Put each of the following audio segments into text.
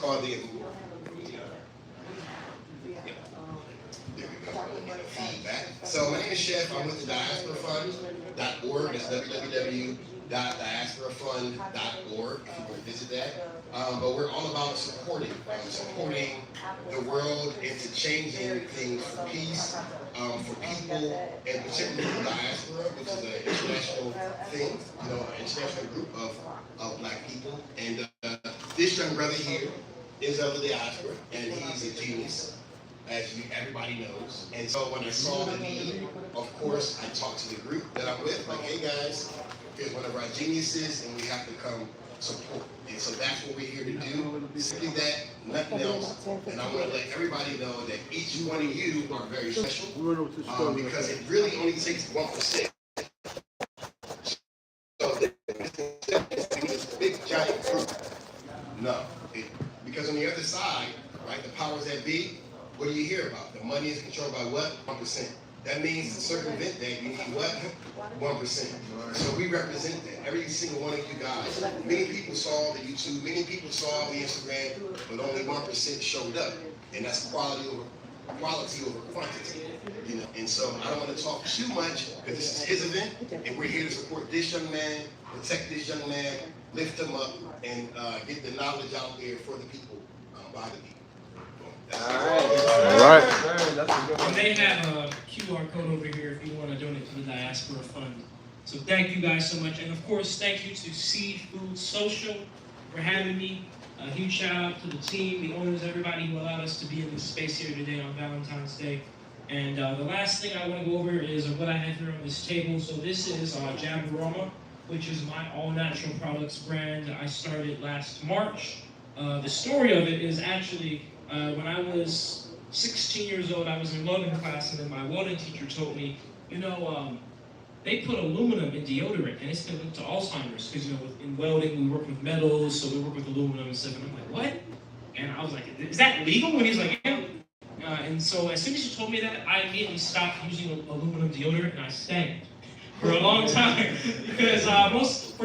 called the feedback. So my name is Chef. I'm with the diasporafund.org. That's www.diasporafund.org if you want to visit that. But we're all about supporting the world into changing things for peace, for people, and particularly the diaspora, which is an international thing, an international group of Black people. And this young brother here is of the diaspora, and he's a genius, as everybody knows. And so when I saw the need, of course, I talked to the group that I'm with, like, hey guys, here's one of our geniuses, and we have to come support. And so that's what we're here to do. Simply that, nothing else. And I want to let everybody know that each one of you are very special, because it really only takes 1%. So this big giant group. No, because on the other side, right, the powers that be, what do you hear about? The money is controlled by what? 1%. That means to circumvent that, you need what? 1%. So we represent that. Every single one of you guys. Many people saw the YouTube, many people saw the Instagram, but only 1% showed up. And that's quality over quantity. And so I don't want to talk too much, because this is his event, and we're here to support this young man, protect this young man, lift him up, and get the knowledge out there for the people, by the people. All right. And they have a QR code over here if you want to donate to the Diaspora Fund. So thank you guys so much. And of course, thank you to Seafood Social for having me. A huge shout out to the team, the owners, everybody who allowed us to be in this space here today on Valentine's Day. And the last thing I want to go over is what I have here on this table. So this is Jabaroma, which is my all-natural products brand I started last March. The story of it is actually, when I was 16 years old, I was in welding class, and then my welding teacher told me, they put aluminum in deodorant, and it's been linked to Alzheimer's, because, in welding, we work with metals, so we work with aluminum and stuff, and I'm like, what? And I was like, is that legal? And he's like, yeah. And so as soon as he told me that, I immediately stopped using aluminum deodorant, and I stank for a long time, because most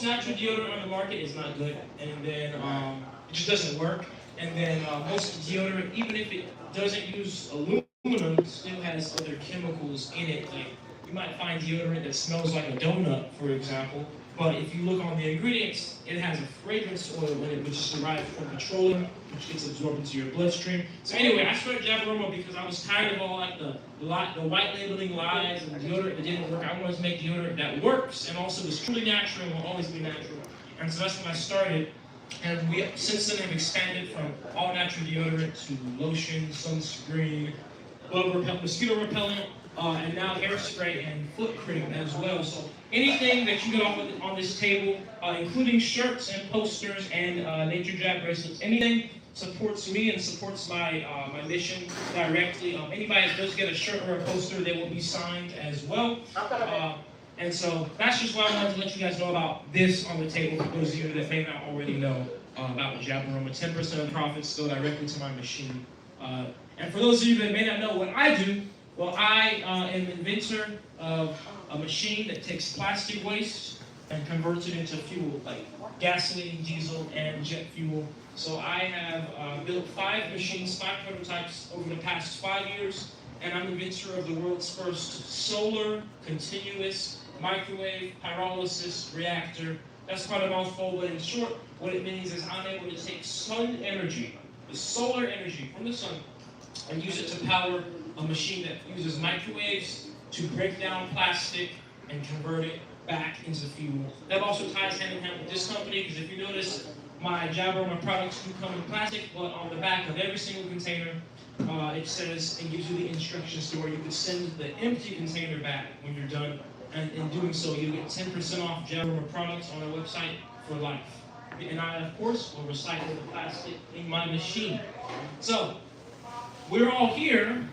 natural deodorant on the market is not good, and then it just doesn't work. And then most deodorant, even if it doesn't use aluminum, still has other chemicals in it. Like, you might find deodorant that smells like a donut, for example. But if you look on the ingredients, it has a fragrance oil in it, which is derived from petroleum, which gets absorbed into your bloodstream. So anyway, I started Jabaroma because I was tired of all the white labeling lies and deodorant that didn't work. I wanted to make deodorant that works and also is truly natural and will always be natural. And so that's when I started. And we since then have expanded from all natural deodorant to lotion, sunscreen, mosquito repellent, and now hairspray and foot cream as well. So anything that you get on this table, including shirts and posters and Nature Jab bracelets, anything supports me and supports my mission directly. Anybody that does get a shirt or a poster, they will be signed as well. And so that's just why I wanted to let you guys know about this on the table for those of you that may not already know about Jabaroma. 10% of the profits go directly to my machine. And for those of you that may not know what I do, well, I am an inventor of a machine that takes plastic waste and converts it into fuel, like gasoline, diesel, and jet fuel. So I have built 5 machines, 5 prototypes over the past 5 years, and I'm inventor of the world's first solar continuous microwave pyrolysis reactor. That's quite a mouthful, but in short, what it means is I'm able to take sun energy, the solar energy from the sun, and use it to power a machine that uses microwaves to break down plastic and convert it back into fuel. That also ties hand in hand with this company, because if you notice, my Jabaroma products do come in plastic, but on the back of every single container, it says, and gives you the instructions to where you can send the empty container back when you're done. And in doing so, you get 10% off Jabaroma products on our website for life. And I, of course, will recycle the plastic in my machine. So, we're all here,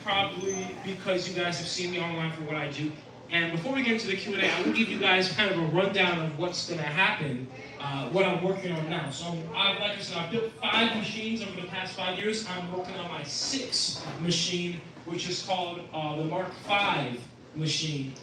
probably because you guys have seen me online for what I do. And before we get into the Q&A, I will give you guys kind of a rundown of what's going to happen, what I'm working on now. So, like I said, I've built 5 machines over the past 5 years. I'm working on my 6th machine, which is called the Mark V machine.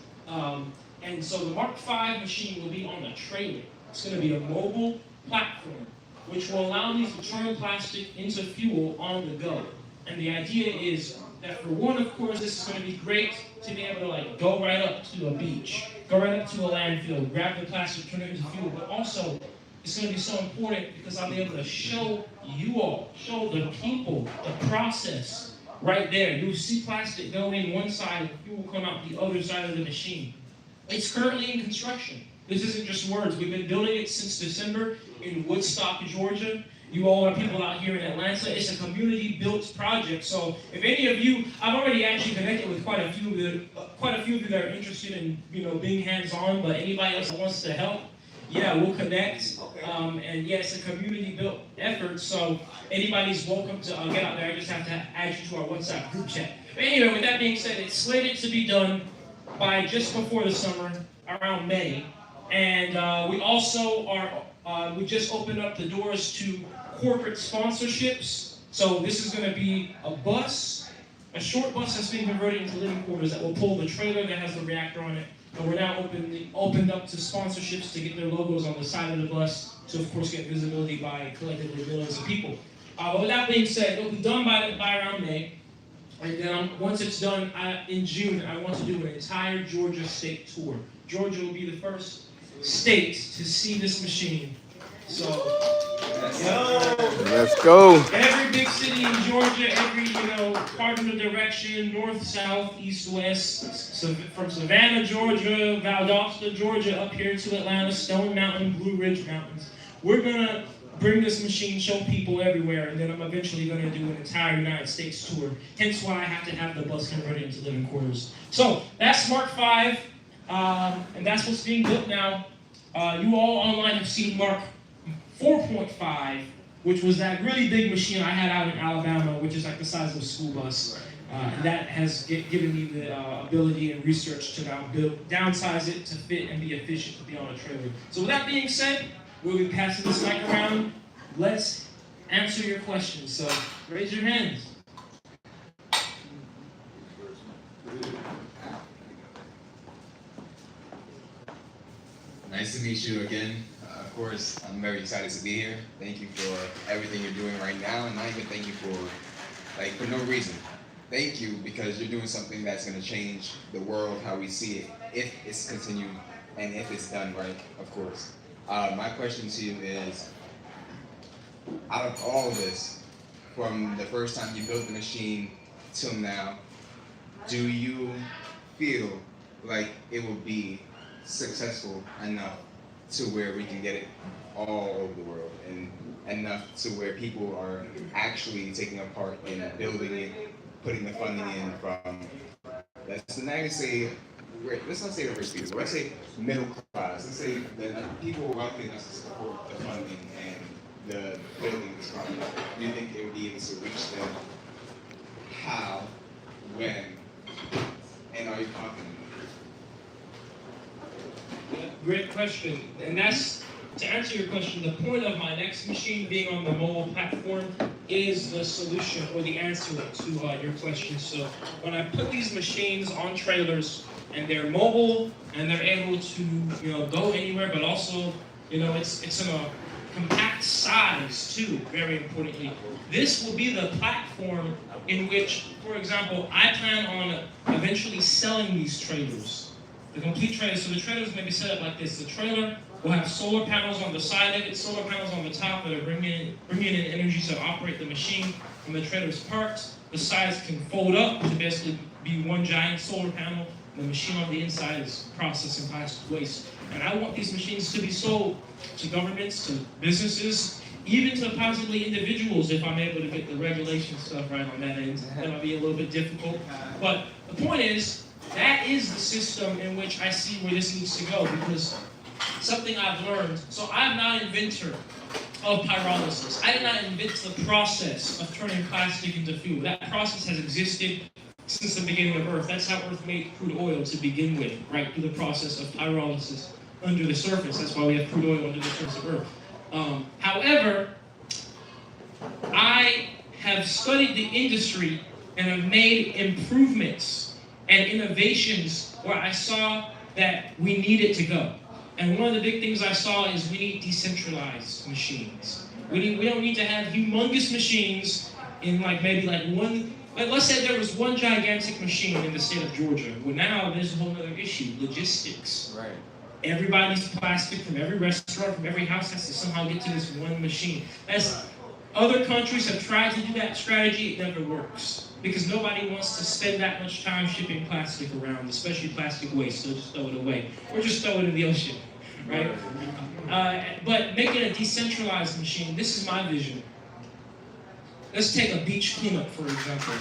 And so the Mark V machine will be on a trailer. It's going to be a mobile platform which will allow me to turn plastic into fuel on the go. And the idea is that for one, of course, this is going to be great to be able to like go right up to a beach, go right up to a landfill, grab the plastic, turn it into fuel. But also, it's going to be so important because I'll be able to show you all, show the people, the process right there. You'll see plastic go in one side and fuel come out the other side of the machine. It's currently in construction. This isn't just words. We've been building it since December in Woodstock, Georgia. You all are people out here in Atlanta. It's a community-built project. So if any of you, I've already actually connected with quite a few of you that are interested in, being hands-on. But anybody else that wants to help, yeah, we'll connect. And yeah, it's a community-built effort. So anybody's welcome to get out there. I just have to add you to our WhatsApp group chat. But anyway, with that being said, it's slated to be done by just before the summer, around May. And we also we just opened up the doors to corporate sponsorships. So this is going to be a bus, a short bus that's being converted into living quarters that will pull the trailer that has the reactor on it. And we're now opened up to sponsorships to get their logos on the side of the bus to, of course, get visibility by collectively millions of people. But with that being said, it'll be done by around May. And then once it's done in June, I want to do an entire Georgia state tour. Georgia will be the first state to see this machine. So, let's go. Every big city in Georgia, every cardinal direction, north, south, east, west, so from Savannah, Georgia, Valdosta, Georgia, up here to Atlanta, Stone Mountain, Blue Ridge Mountains. We're gonna bring this machine, show people everywhere, and then I'm eventually gonna do an entire United States tour. Hence why I have to have the bus converted into living quarters. So that's Mark 5, and that's what's being built now. You all online have seen Mark 4.5, which was that really big machine I had out in Alabama, which is like the size of a school bus. And that has given me the ability and research to now downsize it to fit and be efficient to be on a trailer. So with that being said, we'll be passing this mic around. Let's answer your questions. So raise your hands. Nice to meet you again. Of course, I'm very excited to be here. Thank you for everything you're doing right now, and not even thank you for no reason. Thank you because you're doing something that's going to change the world how we see it, if it's continued and if it's done right, of course. My question to you is, out of all this, from the first time you built the machine till now, do you feel like it will be successful enough to where we can get it all over the world and enough to where people are actually taking a part in building it, putting the funding in from, let's not say the rich people, let's say middle class, let's say that people wealthy enough to support the funding and the building this project. Do you think they would be able to reach them? How? When? And are you confident? Great question. And that's, to answer your question, the point of my next machine being on the mobile platform is the solution or the answer to your question. So when I put these machines on trailers and they're mobile and they're able to go anywhere, but also it's in a compact size too, very importantly. This will be the platform in which, for example, I plan on eventually selling these trailers. The complete trailer. So the trailers may be set up like this. The trailer will have solar panels on the side of it, solar panels on the top that are bringing in energy to operate the machine. When the trailer's parked, the sides can fold up to basically be one giant solar panel. The machine on the inside is processing plastic waste. And I want these machines to be sold to governments, to businesses, even to possibly individuals if I'm able to get the regulation stuff right on that end. That might be a little bit difficult. But the point is, that is the system in which I see where this needs to go, because something I've learned. So I'm not an inventor of pyrolysis. I did not invent the process of turning plastic into fuel. That process has existed since the beginning of Earth. That's how Earth made crude oil to begin with, right? Through the process of pyrolysis under the surface. That's why we have crude oil under the surface of Earth. However, I have studied the industry and have made improvements and innovations where I saw that we needed to go. And one of the big things I saw is we need decentralized machines. We don't need to have humongous machines in maybe one. Let's say there was one gigantic machine in the state of Georgia. Well, now there's a whole other issue: logistics. Right. Everybody needs plastic from every restaurant, from every house has to somehow get to this one machine. Other countries have tried to do that strategy, it never works. Because nobody wants to spend that much time shipping plastic around, especially plastic waste, so just throw it away. Or just throw it in the ocean, right? But making a decentralized machine, this is my vision. Let's take a beach cleanup, for example.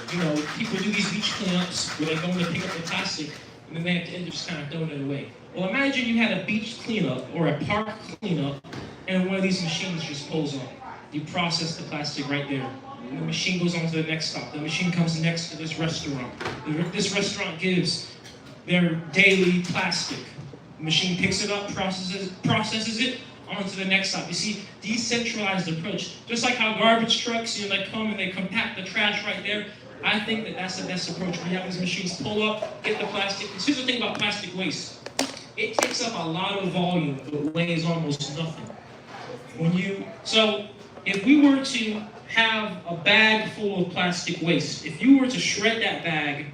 People do these beach cleanups where they go in to pick up the plastic, and then they have to end up just kind of throwing it away. Well, imagine you had a beach cleanup or a park cleanup, and one of these machines just pulls up. You process the plastic right there. And the machine goes on to the next stop. The machine comes next to this restaurant. This restaurant gives their daily plastic. The machine picks it up, processes it, on to the next stop. You see, decentralized approach. Just like how garbage trucks, they come and they compact the trash right there. I think that's the best approach. We have these machines pull up, get the plastic. Here's the thing about plastic waste. It takes up a lot of volume, but weighs almost nothing. So if we were to have a bag full of plastic waste, if you were to shred that bag,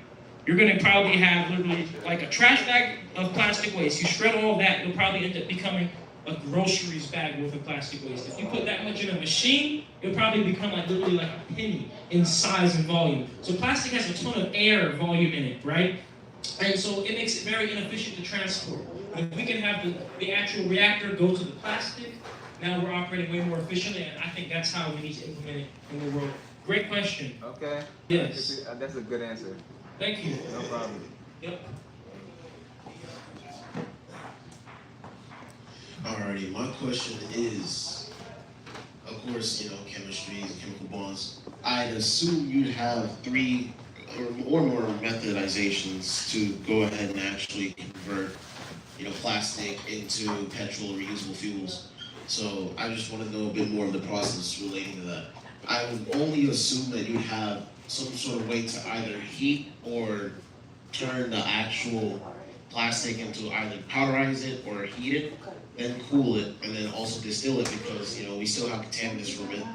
you're going to probably have literally like a trash bag of plastic waste. You shred all of that, you'll probably end up becoming a groceries bag worth of plastic waste. If you put that much in a machine, it'll probably become literally like a penny in size and volume. So plastic has a ton of air volume in it, right? And so it makes it very inefficient to transport. If we can have the actual reactor go to the plastic, now we're operating way more efficiently, and I think that's how we need to implement it in the world. Great question. Okay. Yes. That's a good answer. Thank you. No problem. Yep. Alrighty, my question is, of course, chemistry and chemical bonds. I'd assume you'd have 3 or more methodizations to go ahead and actually convert, plastic into petrol or reusable fuels. So I just want to know a bit more of the process relating to that. I would only assume that you'd have some sort of way to either heat or turn the actual plastic into either powderize it or heat it, then cool it, and then also distill it because, we still have contaminants from it.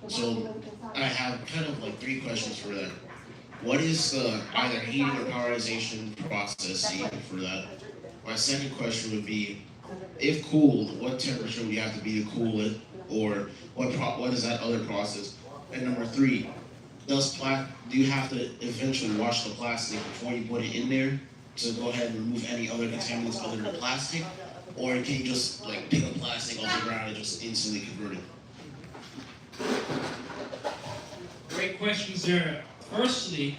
So I have kind of 3 questions for that. What is the either heating or powderization process for that? My second question would be, if cooled, what temperature would you have to be to cool it, or what is that other process? And number 3, do you have to eventually wash the plastic before you put it in there to go ahead and remove any other contaminants other than the plastic, or can you just pick up plastic off the ground and just instantly convert it? Great questions there. Firstly,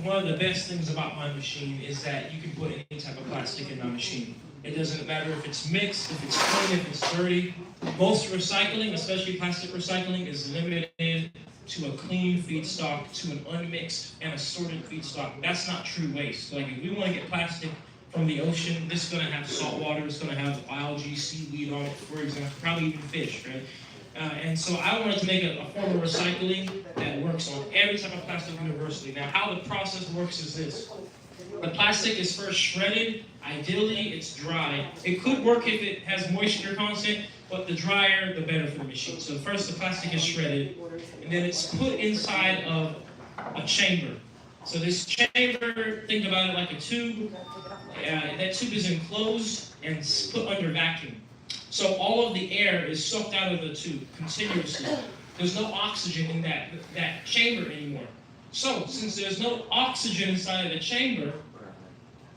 one of the best things about my machine is that you can put any type of plastic in my machine. It doesn't matter if it's mixed, if it's clean, if it's dirty. Most recycling, especially plastic recycling, is limited to a clean feedstock, to an unmixed and assorted feedstock. That's not true waste. If we want to get plastic from the ocean, this is going to have salt water, it's going to have algae, seaweed on it, for example, probably even fish, right? And so I wanted to make a form of recycling that works on every type of plastic universally. Now, how the process works is this. The plastic is first shredded. Ideally, it's dry. It could work if it has moisture content, but the drier, the better for the machine. So first, the plastic is shredded, and then it's put inside of a chamber. So this chamber, think about it like a tube. That tube is enclosed and put under vacuum. So all of the air is sucked out of the tube continuously. There's no oxygen in that chamber anymore. So since there's no oxygen inside of the chamber,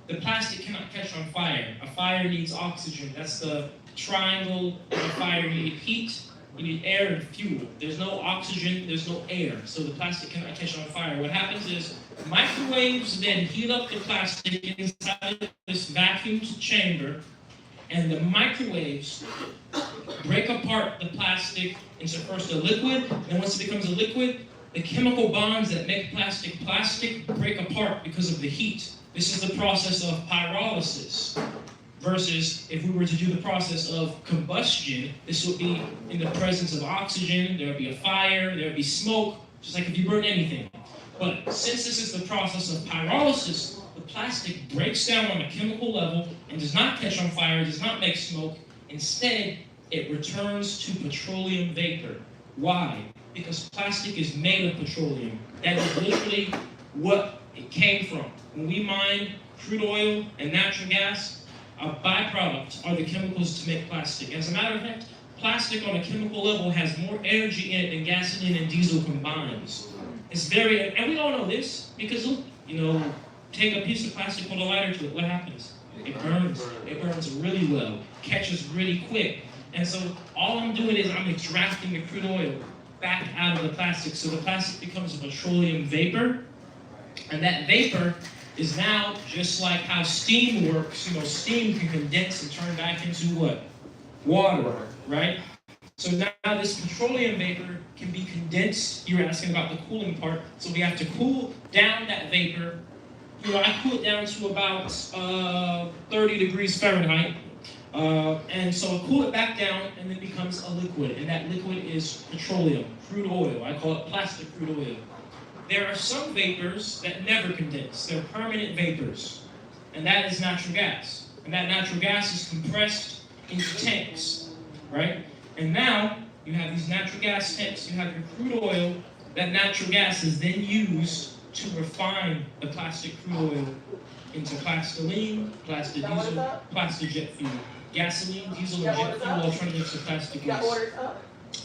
the plastic cannot catch on fire. A fire needs oxygen. That's the triangle of a fire. You need heat, you need air and fuel. There's no oxygen, there's no air. So the plastic cannot catch on fire. What happens is microwaves then heat up the plastic inside this vacuumed chamber, and the microwaves break apart the plastic into first a liquid, and once it becomes a liquid, the chemical bonds that make plastic break apart because of the heat. This is the process of pyrolysis. Versus if we were to do the process of combustion, this would be in the presence of oxygen, there would be a fire, there would be smoke, just like if you burn anything. But since this is the process of pyrolysis, the plastic breaks down on a chemical level and does not catch on fire, does not make smoke. Instead, it returns to petroleum vapor. Why? Because plastic is made of petroleum. That is literally what it came from. When we mine crude oil and natural gas, our byproducts are the chemicals to make plastic. As a matter of fact, plastic on a chemical level has more energy in it than gasoline and diesel combines. It's very, and we all know this because, take a piece of plastic, put a lighter to it, what happens? It burns. It burns really well, catches really quick. And so all I'm doing is I'm extracting the crude oil back out of the plastic. So the plastic becomes a petroleum vapor. And that vapor is now just like how steam works. Steam can condense and turn back into what? Water, right? So now this petroleum vapor can be condensed. You were asking about the cooling part. So we have to cool down that vapor. I cool it down to about 30 degrees Fahrenheit. And so I cool it back down and it becomes a liquid. And that liquid is petroleum, crude oil. I call it plastic crude oil. There are some vapors that never condense. They're permanent vapors. And that is natural gas. And that natural gas is compressed into tanks, right? And now you have these natural gas tanks. You have your crude oil. That natural gas is then used to refine the plastic crude oil into plastiline, plastic diesel, plastic jet fuel. Gasoline, diesel, and jet fuel alternatives to plastic waste.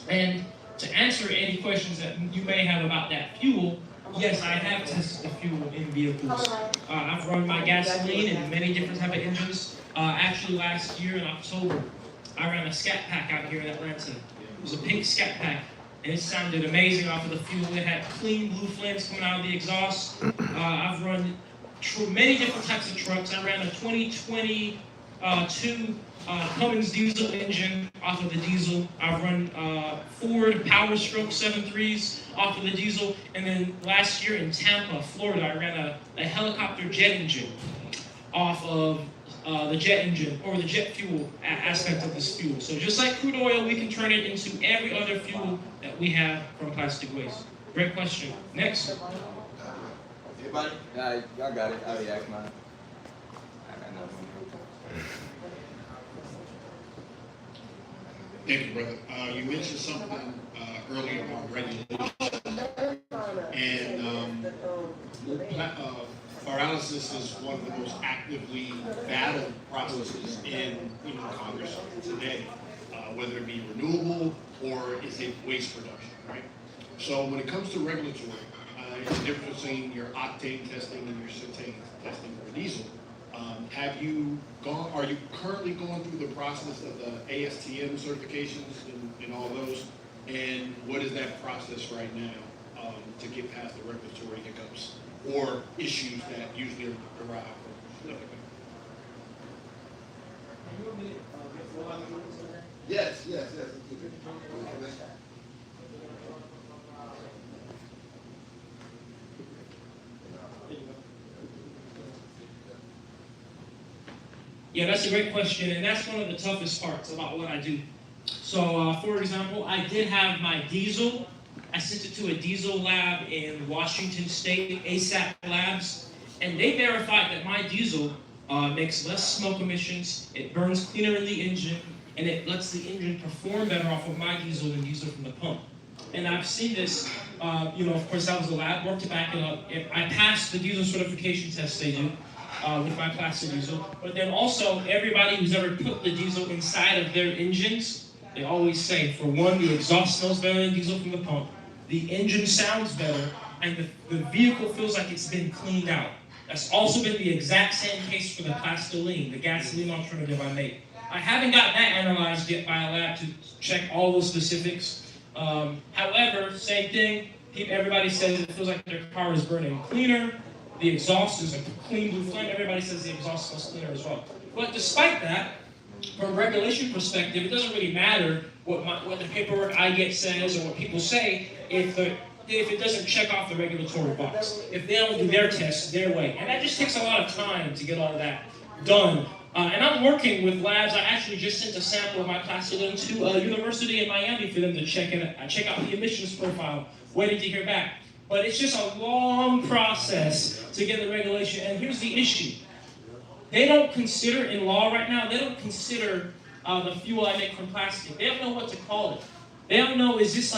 And to answer any questions that you may have about that fuel, yes, I have tested the fuel in vehicles. I've run my gasoline in many different type of engines. Actually, last year in October, I ran a Scat Pack out here in Atlanta. It was a pink Scat Pack, and it sounded amazing off of the fuel. It had clean blue flames coming out of the exhaust. I've run many different types of trucks. I ran a 2022 Cummins diesel engine off of the diesel. I've run Ford Power Stroke 7.3s off of the diesel. And then last year in Tampa, Florida, I ran a helicopter jet engine off of the jet engine, or the jet fuel aspect of this fuel. So just like crude oil, we can turn it into every other fuel that we have from plastic waste. Great question. Next. Anybody? Nah, y'all got it. I already asked mine. Thank you, brother. You mentioned something earlier about regulation, and paralysis is one of the most actively battled processes in Congress today, whether it be renewable or is it waste production, right? So when it comes to regulatory, it's the difference between your octane testing and your cetane testing for diesel. Are you currently going through the process of the ASTM certifications and all those? And what is that process right now to get past the regulatory hiccups or issues that usually arise from stuff like that? Yes. Yeah, that's a great question, and that's one of the toughest parts about what I do. So, for example, I did have my diesel. I sent it to a diesel lab in Washington State, ASAP Labs, and they verified that my diesel makes less smoke emissions, it burns cleaner in the engine, and it lets the engine perform better off of my diesel than diesel from the pump. And I've seen this, of course, that was the lab work to back it up. I passed the diesel certification test they do. With my plastic diesel, but then also everybody who's ever put the diesel inside of their engines, they always say, for one, the exhaust smells better than diesel from the pump, the engine sounds better, and the vehicle feels like it's been cleaned out. That's also been the exact same case for the plastiline, the gasoline alternative I make. I haven't got that analyzed yet by a lab to check all those specifics. However, same thing, everybody says it feels like their car is burning cleaner. The exhaust is a clean blue flame. Everybody says the exhaust smells cleaner as well. But despite that, from a regulation perspective, it doesn't really matter what the paperwork I get says or what people say if it doesn't check off the regulatory box. If they don't do their tests their way. And that just takes a lot of time to get all of that done. And I'm working with labs. I actually just sent a sample of my plastiline to a university in Miami for them to check out the emissions profile. Waiting to hear back. But it's just a long process to get the regulation. And here's the issue. They don't consider, in law right now, they don't consider the fuel I make from plastic. They don't know what to call it. They don't know, is this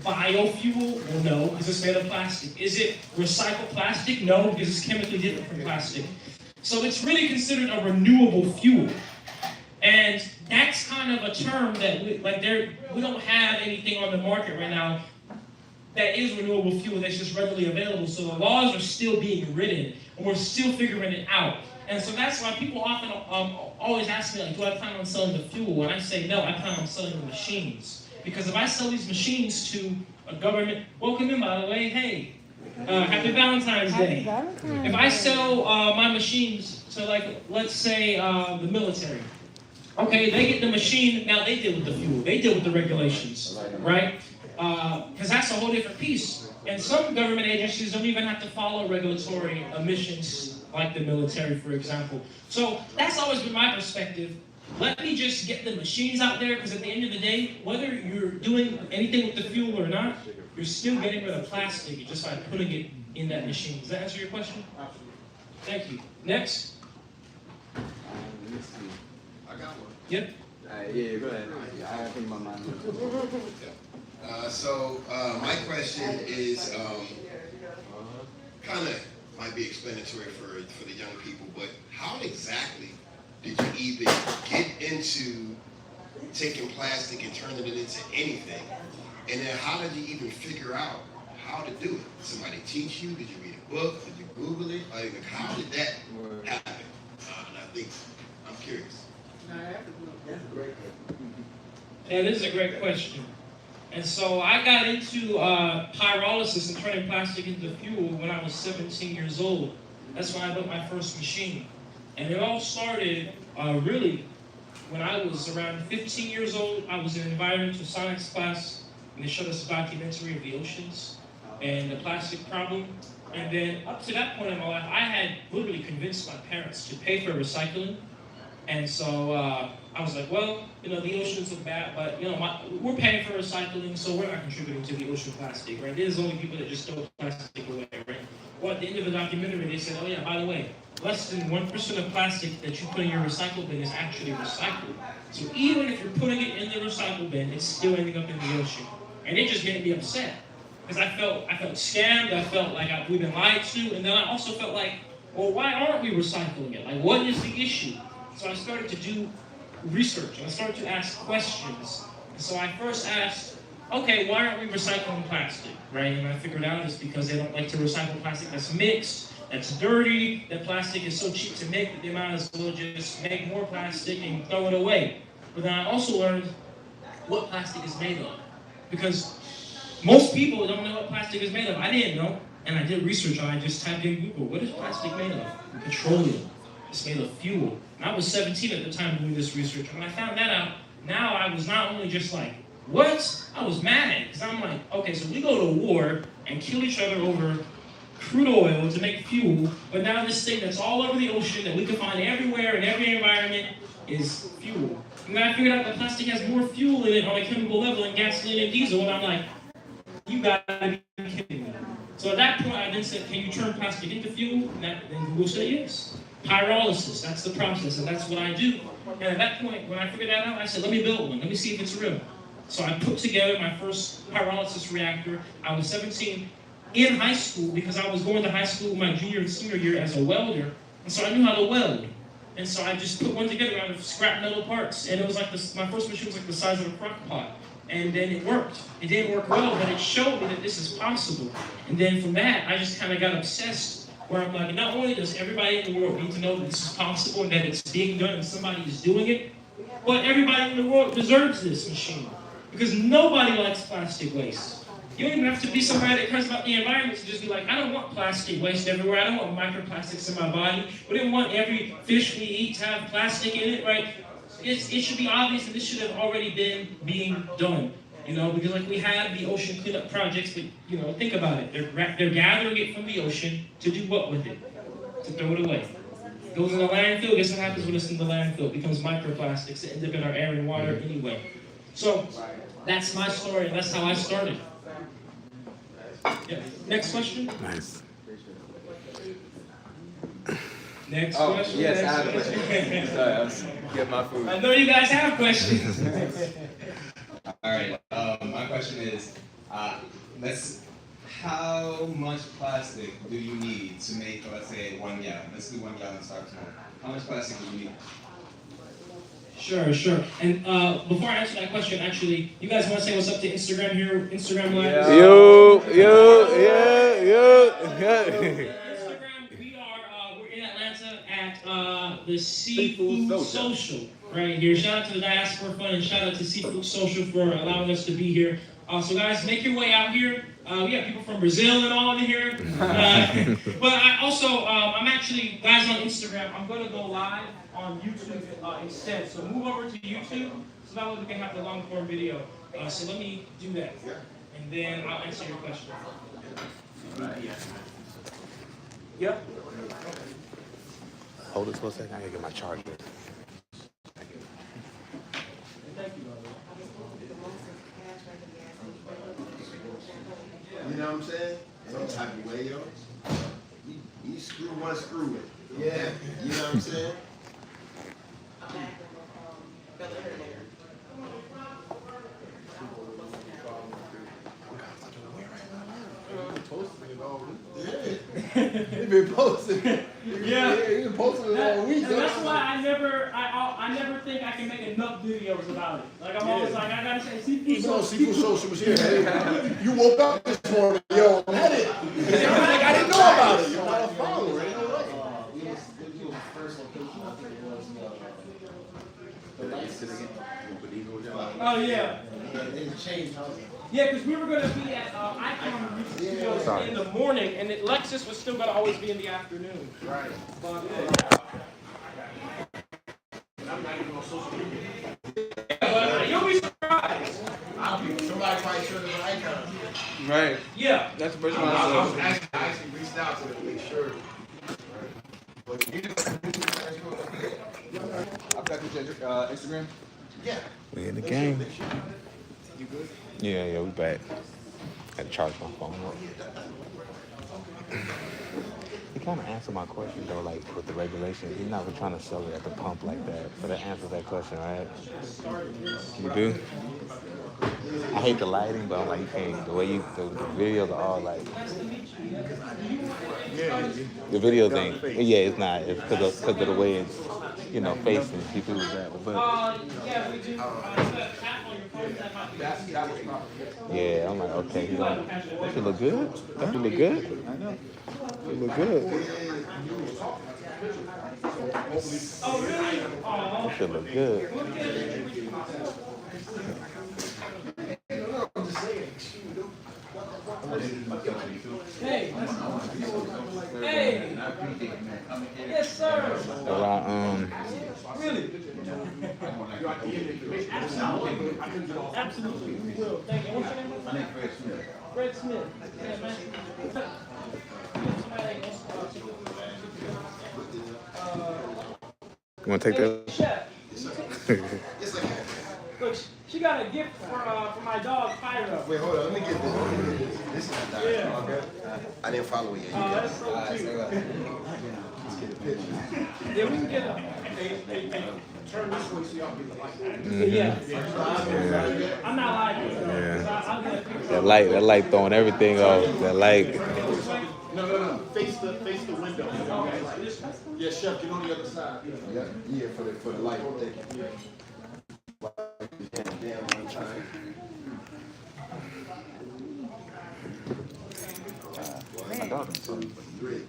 biofuel? Well, no, because it's made of plastic. Is it recycled plastic? No, because it's chemically different from plastic. So it's really considered a renewable fuel. And that's kind of a term that we don't have anything on the market right now that is renewable fuel that's just readily available. So the laws are still being written, and we're still figuring it out. And so that's why people often always ask me, like, do I plan on selling the fuel? And I say, no, I plan on selling the machines. Because if I sell these machines to a government, welcome in, by the way, hey, happy Valentine's Day. If I sell my machines to, like, let's say the military, okay, they get the machine, now they deal with the fuel, they deal with the regulations, right? Because that's a whole different piece. And some government agencies don't even have to follow regulatory emissions like the military, for example. So that's always been my perspective. Let me just get the machines out there, because at the end of the day, whether you're doing anything with the fuel or not, you're still getting rid of plastic just by putting it in that machine. Does that answer your question? Thank you. Next. I got one. Yep. Yeah, go ahead. I have in my mind. My question is kind of might be explanatory for the young people, but how exactly did you even get into taking plastic and turning it into anything? And then how did you even figure out how to do it? Did somebody teach you? Did you read a book? Did you Google it? Like, how did that happen? And I think, I'm curious. Yeah, this is a great question. And so I got into pyrolysis and turning plastic into fuel when I was 17 years old. That's when I built my first machine. And it all started really when I was around 15 years old. I was in environmental science class, and they showed us a documentary of the oceans and the plastic problem. And then up to that point in my life, I had literally convinced my parents to pay for recycling. And so I was like, well, the oceans look bad, but we're paying for recycling, so we're not contributing to the ocean plastic, right? There's only people that just throw plastic away, right? Well, at the end of the documentary, they said, oh yeah, by the way, less than 1% of plastic that you put in your recycle bin is actually recycled. So even if you're putting it in the recycle bin, it's still ending up in the ocean. And it just made me upset, because I felt scammed, I felt like we've been lied to, and then I also felt like, well, why aren't we recycling it? Like, what is the issue? So I started to do research, and I started to ask questions. And so I first asked, okay, why aren't we recycling plastic, right? And I figured out it's because they don't like to recycle plastic that's mixed, that's dirty, that plastic is so cheap to make that they might as well just make more plastic and throw it away. But then I also learned what plastic is made of, because most people don't know what plastic is made of. I didn't know, and I did research on it. I just typed in Google, what is plastic made of? Petroleum. It's made of fuel. And I was 17 at the time doing this research. And when I found that out, now I was not only just like, what? I was mad. Because I'm like, okay, so we go to war and kill each other over crude oil to make fuel, but now this thing that's all over the ocean that we can find everywhere in every environment is fuel. And then I figured out that plastic has more fuel in it on a chemical level than gasoline and diesel, and I'm like, you gotta be kidding me. So at that point, I then said, can you turn plastic into fuel? And then Google said yes. Pyrolysis, that's the process, and that's what I do. And at that point, when I figured that out, I said, let me build one. Let me see if it's real. So I put together my first pyrolysis reactor. I was 17 in high school, because I was going to high school my junior and senior year as a welder. And so I knew how to weld. And so I just put one together out of scrap metal parts. And it was like this, my first machine was like the size of a crock pot. And then it worked. It didn't work well, but it showed me that this is possible. And then from that, I just kind of got obsessed, where I'm like, not only does everybody in the world need to know that this is possible and that it's being done and somebody is doing it, but everybody in the world deserves this machine. Because nobody likes plastic waste. You don't even have to be somebody that cares about the environment to just be like, I don't want plastic waste everywhere. I don't want microplastics in my body. We didn't want every fish we eat to have plastic in it, right? It should be obvious that this should have already been being done. Because like we have the ocean cleanup projects, but think about it. They're gathering it from the ocean to do what with it? To throw it away. It goes in the landfill. Guess what happens when it's in the landfill? It becomes microplastics that end up in our air and water anyway. So that's my story, and that's how I started. Yeah. Next question. Nice. Next Oh, question. yes, I next have a question. Sorry, I was getting my food. I know you guys have questions. All right. My question is, how much plastic do you need to make, let's say, 1 gallon? Let's do 1 gallon start small. How much plastic do you need? Sure. And before I answer that question, actually, you guys want to say what's up to Instagram here? Instagram Live? Yeah. Yo. Instagram, we're in Atlanta at the Seafood Social right here. Shout out to the Diaspora Fund and shout out to Seafood Social for allowing us to be here. So guys, make your way out here. We have people from Brazil and all in here. But I'm actually, guys, on Instagram, I'm going to go live on YouTube instead. So move over to YouTube so that way we can have the long form video. So let me do that. And then I'll answer your question. Yep. Hold this for a second. I gotta get my charger. Thank you, brother. You know what I'm saying? Some type of way, yo. You screw one, screw it. Yeah. You know what I'm saying? He been posting. Yeah. He been posting it all week. And that's why I never think I can make enough videos about it. Like I'm always like, I gotta say Seafood Even though Social. Seafood Social was here, hey, you woke up this morning, yo, had it. I didn't know about it. You're not a follower, ain't no way. Oh yeah. Yeah, because we were going to be at Icon Studios in the morning, and Lexus was still going to always be in the afternoon. Right. But, I'm not even on social media. but you'll be surprised. Somebody probably showed us an icon. Right. Yeah. That's the first I one I was saw. actually reached out to them to make sure. But you I've got your Instagram. yeah. We in the game. Yeah, we back. Had to charge my phone up. He kind of answered my question though, like with the regulations. He's not trying to sell it at the pump like that. So that answers that question, right? You do? I hate the lighting, but I'm like, you can't. The way the videos are all like. The video thing, yeah, it's not. It's because of the way it's, facing people with that. But Yeah, we do. Tap on your phone, tap on yeah, I'm like, okay, that should look good. That should look good. I know. It look good. Oh, really? Oh, That should look good. Hey. Hey. Yes, sir. Around, Really? Absolutely, we will. Thank you. What's your name? My name is Fred Smith. Fred Smith. Yeah, man. you want to take that? Chef. Look, she got a gift for my dog, Pyro. Wait, hold on. Let me get this. This is not Yeah. okay? I didn't follow it yet. Oh, that's so cute. Yeah, we can get a. Turn this way so y'all be like. Yeah. I'm not lying. Yeah. I'll get a picture. That light throwing everything off. That light. No. Face the window. Okay. Yeah, Chef, get on the other side. Yeah, for the light. Thank you. Damn, one time. My dog is so. 3.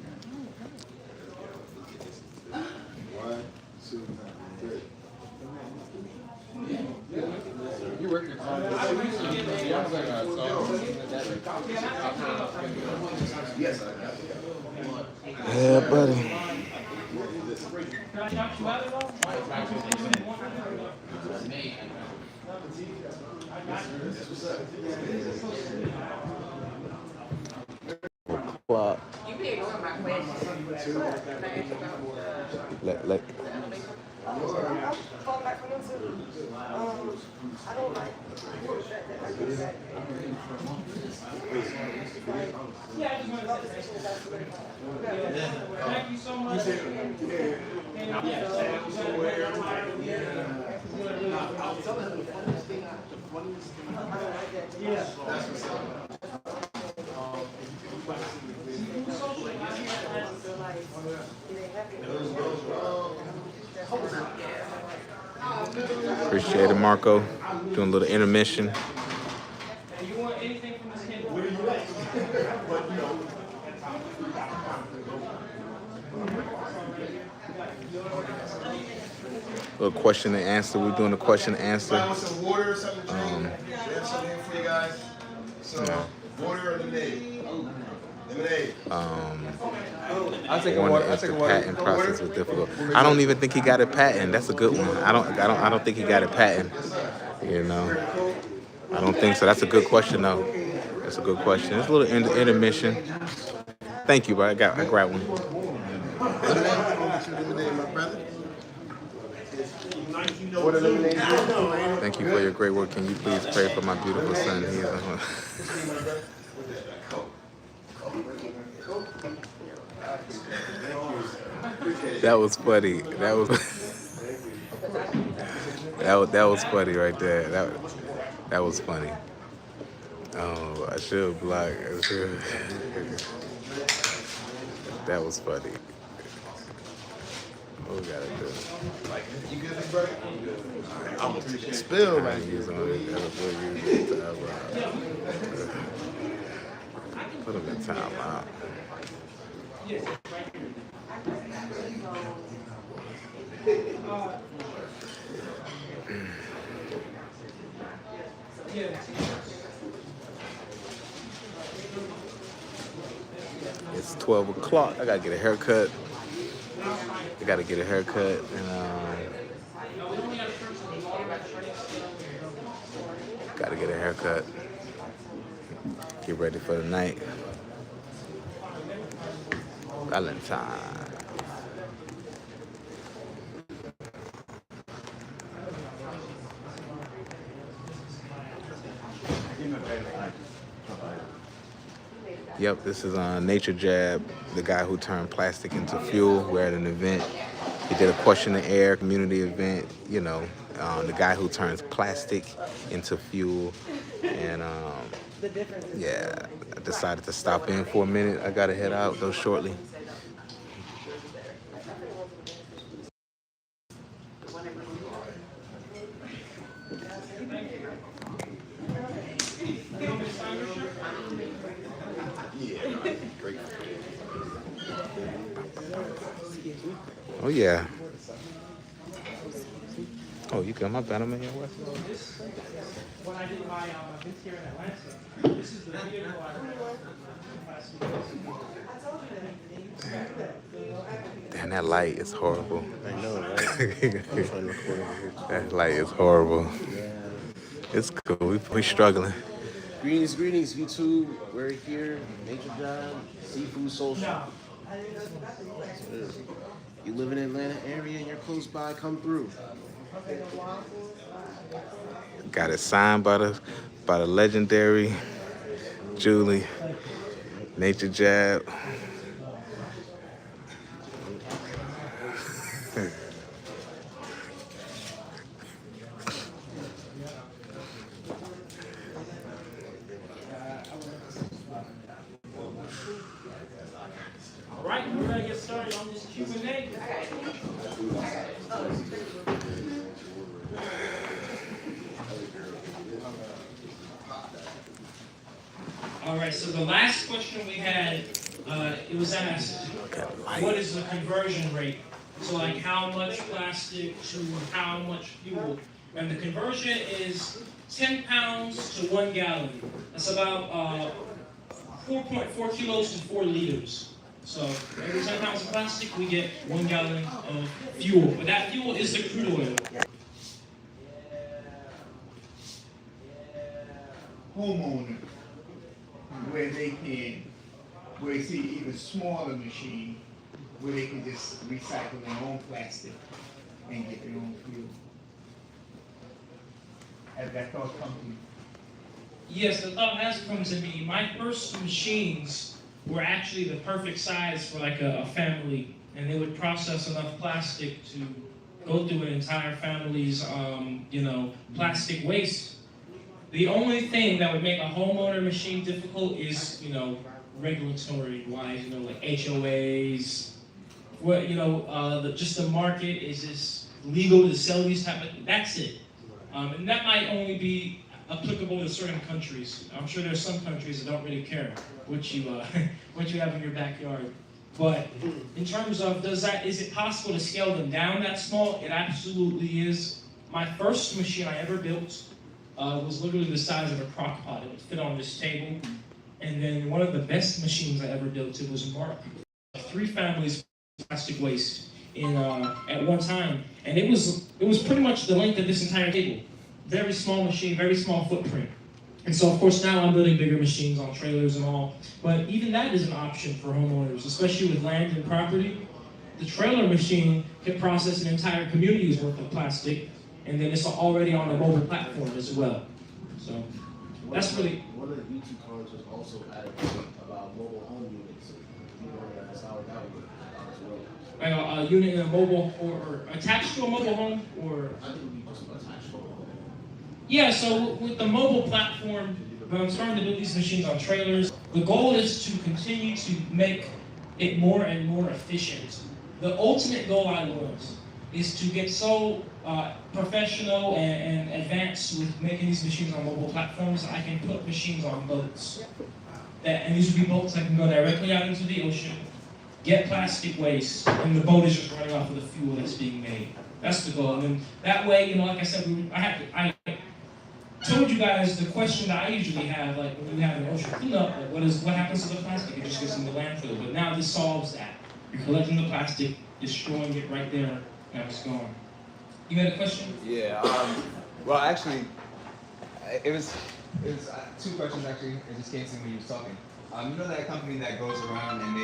1, 2, 3. You work your Yes, I got it. Yeah, buddy. Can I shout you out at all? Clock. You can ignore my question. Let. Yeah, I just wanted to say thank you so much. Appreciate it, Marco. Doing a little intermission. And you want anything from this table? Little question and answer. We're doing a question and answer. Want some water or something to drink? We have something here for you guys. So, water or lemonade? Lemonade. I'll take a One water. I'll if take the a water. patent process was difficult. I don't even think he got it patent. That's a good one. I don't think he got it patent. You know, I don't think so. That's a good question though. That's a good question. It's a little intermission. Thank you, bro. I grabbed one. Lemonade, my brother. Water, lemonade. Thank you for your great work. Can you please pray for my beautiful son? He is That was funny. That was that was funny right there. That was funny. Oh, I should block. That was funny. What we gotta do? You good, big brother? I'm gonna spill right here. Use on it. Put him in timeout. It's 12 o'clock. I gotta get a haircut. And gotta get a haircut. Get ready for the night. Valentine. Yep, this is Nature Jab, the guy who turned plastic into fuel. We're at an event. He did a question and air community event, you know, the guy who turns plastic into fuel. And yeah, I decided to stop in for a minute. I gotta head out though shortly. Oh yeah. Oh, you got my bad. I'm in your West. When I did my event here in Atlanta, this is the vehicle I Damn, that light is horrible. I know, right? I'm trying to record over here. That light is horrible. It's cool. We struggling. Greetings, YouTube. We're here. Nature Job, Seafood Social. You live in the Atlanta area and you're close by, come through. Got it signed by the legendary Julie. Nature Jab. All right, we're gonna get started on this Q&A. All right, so the last question we had, it was asked, what is the conversion rate? So like how much plastic to how much fuel? And the conversion is 10 pounds to 1 gallon. That's about 4.4 kilos to 4 liters. So every 10 pounds of plastic, we get 1 gallon of fuel. But that fuel is the crude oil. Homeowner, where you see even smaller machine, where they can just recycle their own plastic and get their own fuel. Has that thought come to you? Yes, the thought has come to me. My first machines were actually the perfect size for like a family, and they would process enough plastic to go through an entire family's, plastic waste. The only thing that would make a homeowner machine difficult is, regulatory wise, like HOAs. What just the market is this legal to sell these type of. That's it, and that might only be applicable to certain countries. I'm sure there's some countries that don't really care what you have in your backyard. But in terms of is it possible to scale them down that small? It absolutely is. My first machine I ever built was literally the size of a crock pot. It would fit on this table. And then one of the best machines I ever built, it was Mark. 3 families of plastic waste at one time. And it was pretty much the length of this entire table. Very small machine, very small footprint. And so, of course, now I'm building bigger machines on trailers and all. But even that is an option for homeowners, especially with land and property. The trailer machine can process an entire community's worth of plastic, and then it's already on a mobile platform as well. So that's really... One of the YouTube comments also added about mobile home units. That's how that would work as well. A unit in a mobile, or attached to a mobile home, or... I think we just attach mobile home. Yeah, so with the mobile platform, when I'm starting to build these machines on trailers, the goal is to continue to make it more and more efficient. The ultimate goal I want is to get so professional and advanced with making these machines on mobile platforms, I can put machines on boats. And these would be boats that can go directly out into the ocean, get plastic waste, and the boat is just running off of the fuel that's being made. That's the goal. And then that way, like I said, I told you guys the question that I usually have, like when you have an ocean cleanup, like what happens to the plastic? It just gets in the landfill. But now this solves that. You're collecting the plastic, destroying it right there, now it's gone. You got a question? Yeah. Well, actually, it was 2 questions actually. It just came to me when you was talking. You know that company that goes around and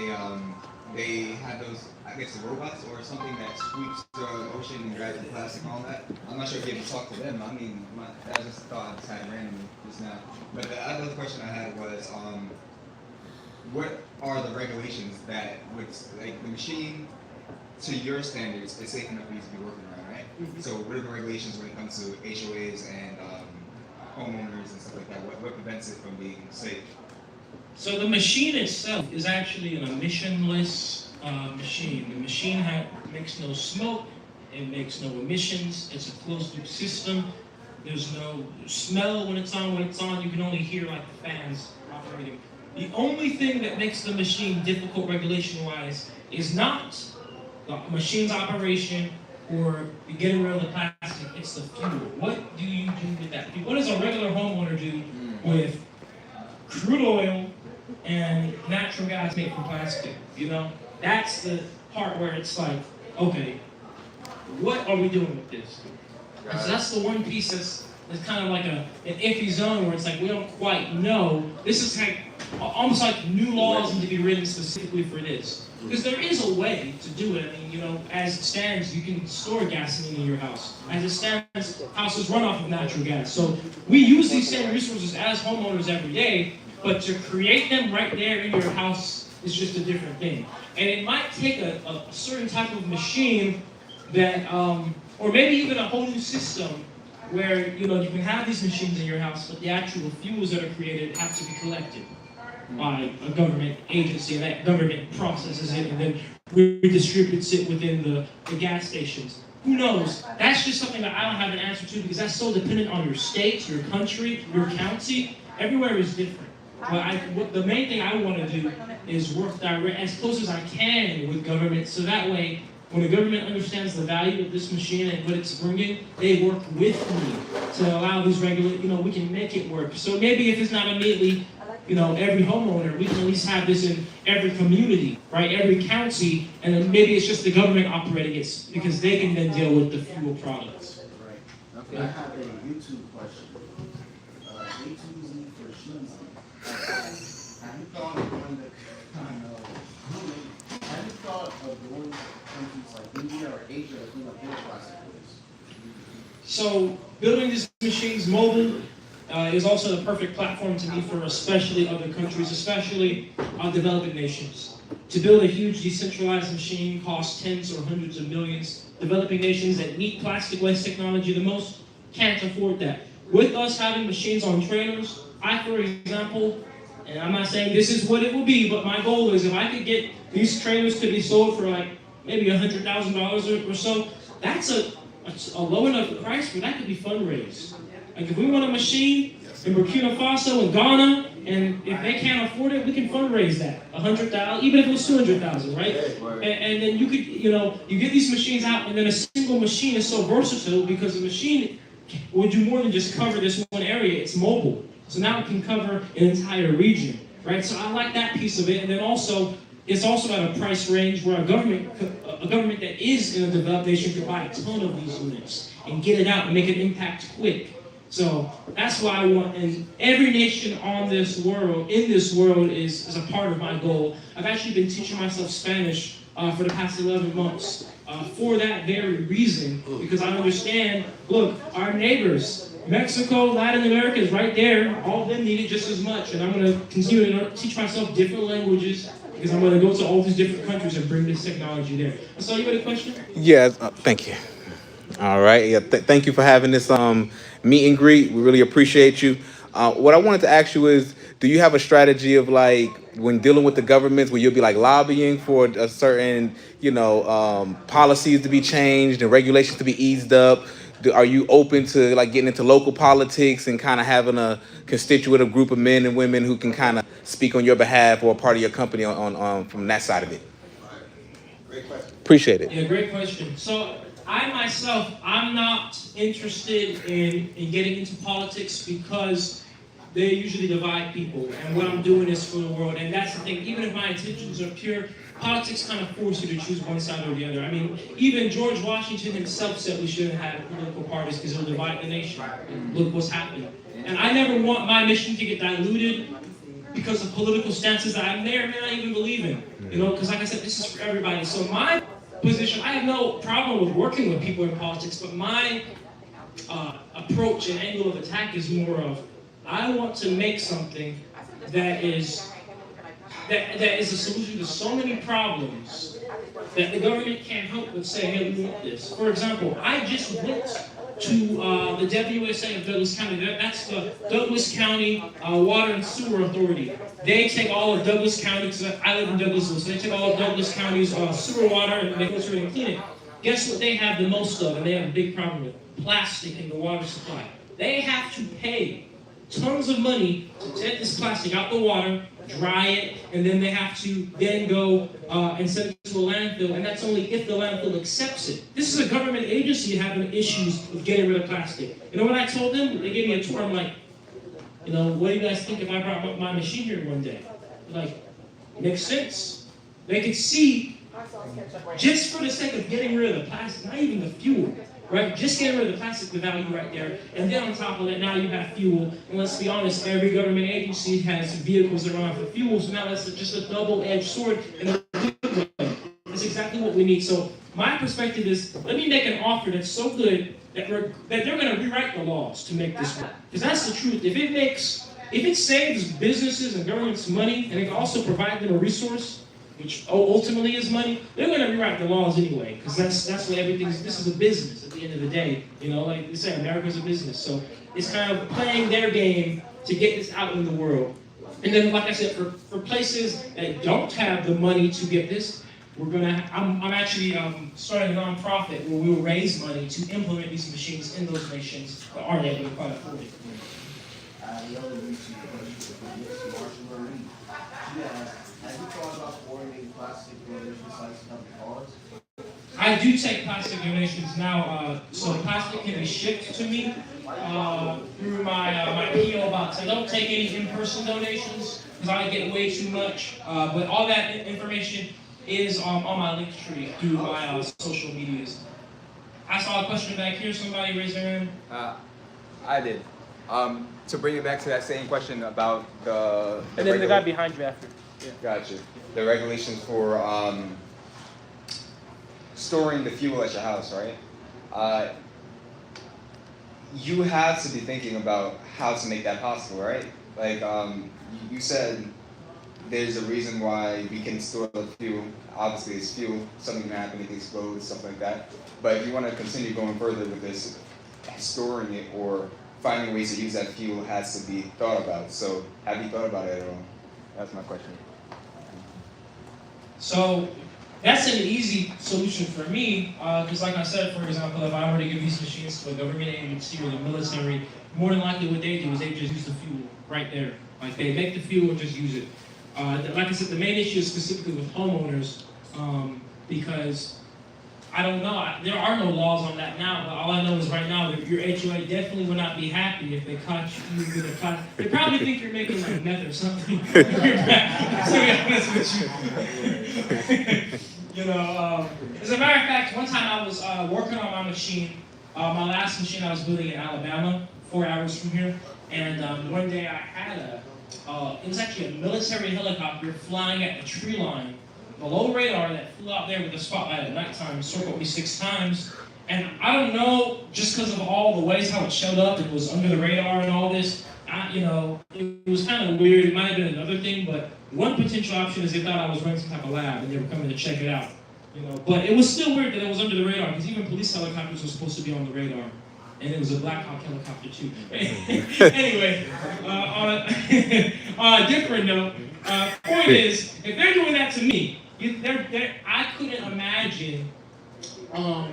they have those, I guess, the robots or something that sweeps the ocean and grabs the plastic and all that. I'm not sure if you ever talked to them. I mean, I just thought I just had randomly just now. But the other question I had was, what are the regulations that would, like, the machine to your standards is safe enough for you to be working around, right? Mm-hmm. So what are the regulations when it comes to HOAs and homeowners and stuff like that? What prevents it from being safe? So the machine itself is actually an emissionless machine. The machine makes no smoke, it makes no emissions, it's a closed loop system. There's no smell when it's on. When it's on, you can only hear like the fans operating. The only thing that makes the machine difficult regulation-wise is not the machine's operation or getting rid of the plastic, it's the fuel. What do you do with that fuel? What does a regular homeowner do with crude oil and natural gas made from plastic? That's the part where it's like, okay, what are we doing with this? And so that's the one piece that's kind of like an iffy zone where it's like we don't quite know. This is like almost like new laws need to be written specifically for this. Because there is a way to do it. I mean, as it stands, you can store gasoline in your house. As it stands, houses run off of natural gas. So we use these same resources as homeowners every day, but to create them right there in your house is just a different thing. And it might take a certain type of machine that, or maybe even a whole new system where, you can have these machines in your house, but the actual fuels that are created have to be collected by a government agency, and that government processes it and then redistributes it within the gas stations. Who knows? That's just something that I don't have an answer to because that's so dependent on your state, your country, your county. Everywhere is different. But the main thing I want to do is work as close as I can with government, so that way, when the government understands the value of this machine and what it's bringing, they work with me to allow these we can make it work. So maybe if it's not immediately, every homeowner, we can at least have this in every community, right? Every county, and then maybe it's just the government operating it because they can then deal with the fuel products. Right. Okay. I have a YouTube question. A2Z for Sheezy. Have you thought of going countries like India or Asia to clean up their plastic waste? So building this machines mobile is also the perfect platform to me for especially other countries, especially developing nations. To build a huge decentralized machine costs tens or hundreds of millions. Developing nations that need plastic waste technology the most can't afford that. With us having machines on trailers, I, for example, and I'm not saying this is what it will be, but my goal is if I could get these trailers to be sold for like maybe $100,000 or so, that's a low enough price where that could be fundraised. Like if we want a machine in Burkina Faso and Ghana, and if they can't afford it, we can fundraise that. 100,000, even if it was 200,000, right? And then you could, you get these machines out, and then a single machine is so versatile because the machine will do more than just cover this one area. It's mobile, so now it can cover an entire region, right? So I like that piece of it, and then also it's also at a price range where a government that is in a developed nation could buy a ton of these units and get it out and make an impact quick. So that's why I want, and every nation in this world is a part of my goal. I've actually been teaching myself Spanish for the past 11 months for that very reason, because I understand, look, our neighbors, Mexico, Latin America is right there. All of them need it just as much, and I'm going to continue to teach myself different languages because I'm going to go to all these different countries and bring this technology there. So you had a question? Yeah, thank you. All right. Yeah, thank you for having this meet and greet. We really appreciate you. What I wanted to ask you is, do you have a strategy of like when dealing with the governments where you'll be like lobbying for a certain, policies to be changed and regulations to be eased up? Are you open to like getting into local politics and kind of having a constituent, a group of men and women who can kind of speak on your behalf or part of your company on from that side of it? Great question. Appreciate it. Yeah, great question. So I myself, I'm not interested in getting into politics because they usually divide people, and what I'm doing is for the world. And that's the thing, even if my intentions are pure, politics kind of force you to choose one side or the other. I mean, even George Washington himself said we shouldn't have political parties because it'll divide the nation. Look what's happening. And I never want my mission to get diluted because of political stances that I may or may not even believe in. Because like I said, this is for everybody. So my position, I have no problem with working with people in politics, but my approach and angle of attack is more of, I want to make something that is a solution to so many problems that the government can't help but say, hey, we want this. For example, I just went to the WSA of Douglas County. That's the Douglas County Water and Sewer Authority. They take all of Douglas County, because I live in Douglasville, so they take all of Douglas County's sewer water and they filter it and clean it. Guess what they have the most of, and they have a big problem with? Plastic in the water supply. They have to pay tons of money to take this plastic out the water, dry it, and then they have to then go and send it to a landfill, and that's only if the landfill accepts it. This is a government agency having issues with getting rid of plastic. You know what I told them? They gave me a tour. I'm like, what do you guys think if I brought my machine here one day? Like, makes sense. They could see, just for the sake of getting rid of the plastic, not even the fuel, right? Just getting rid of the plastic, the value right there. And then on top of that, now you have fuel. And let's be honest, every government agency has vehicles that run for fuel. So now that's just a double-edged sword. And that's exactly what we need. So my perspective is, let me make an offer that's so good that they're going to rewrite the laws to make this work. Because that's the truth. If it saves businesses and governments money, and it can also provide them a resource, which ultimately is money, they're going to rewrite the laws anyway, because that's what this is a business at the end of the day. Like they say, America's a business. So it's kind of playing their game to get this out in the world. And then, like I said, for places that don't have the money to get this, I'm actually starting a nonprofit where we will raise money to implement these machines in those nations that aren't able to quite afford it. Have you thought about forming plastic donation sites to help cause? I do take plastic donations now, so plastic can be shipped to me through my PO box. I don't take any in-person donations because I get way too much, but all that information is on my link tree through my social medias. I saw a question back here. Somebody raised their hand. I did. To bring it back to that same question about the And then the guy behind you after. Yeah. Gotcha. The regulations for storing the fuel at your house, right? you have to be thinking about how to make that possible, right? Like you said, there's a reason why we can store the fuel. Obviously, it's fuel. Something can happen, it can explode, stuff like that. But if you want to continue going further with this, storing it or finding ways to use that fuel has to be thought about. So, have you thought about it at all? That's my question. So that's an easy solution for me, because like I said, for example, if I were to give these machines to a government agency or the military, more than likely what they do is they just use the fuel right there. Like they make the fuel and just use it. Like I said, the main issue is specifically with homeowners, because I don't know, there are no laws on that now, but all I know is right now that your HOA definitely would not be happy if they caught you with a pot. They probably think you're making like meth or something. To be honest with you. You know, as a matter of fact, one time I was working on my machine, my last machine I was building in Alabama, 4 hours from here, and one day I had it was actually a military helicopter flying at the tree line below radar that flew out there with the spotlight at nighttime, circled me 6 times. And I don't know, just because of all the ways how it showed up, it was under the radar and all this, it was kind of weird. It might have been another thing, but one potential option is they thought I was running some type of lab and they were coming to check it out. But it was still weird that it was under the radar, because even police helicopters were supposed to be on the radar. And it was a Black Hawk helicopter too. Anyway, on a different note, point is, if they're doing that to me, I couldn't imagine that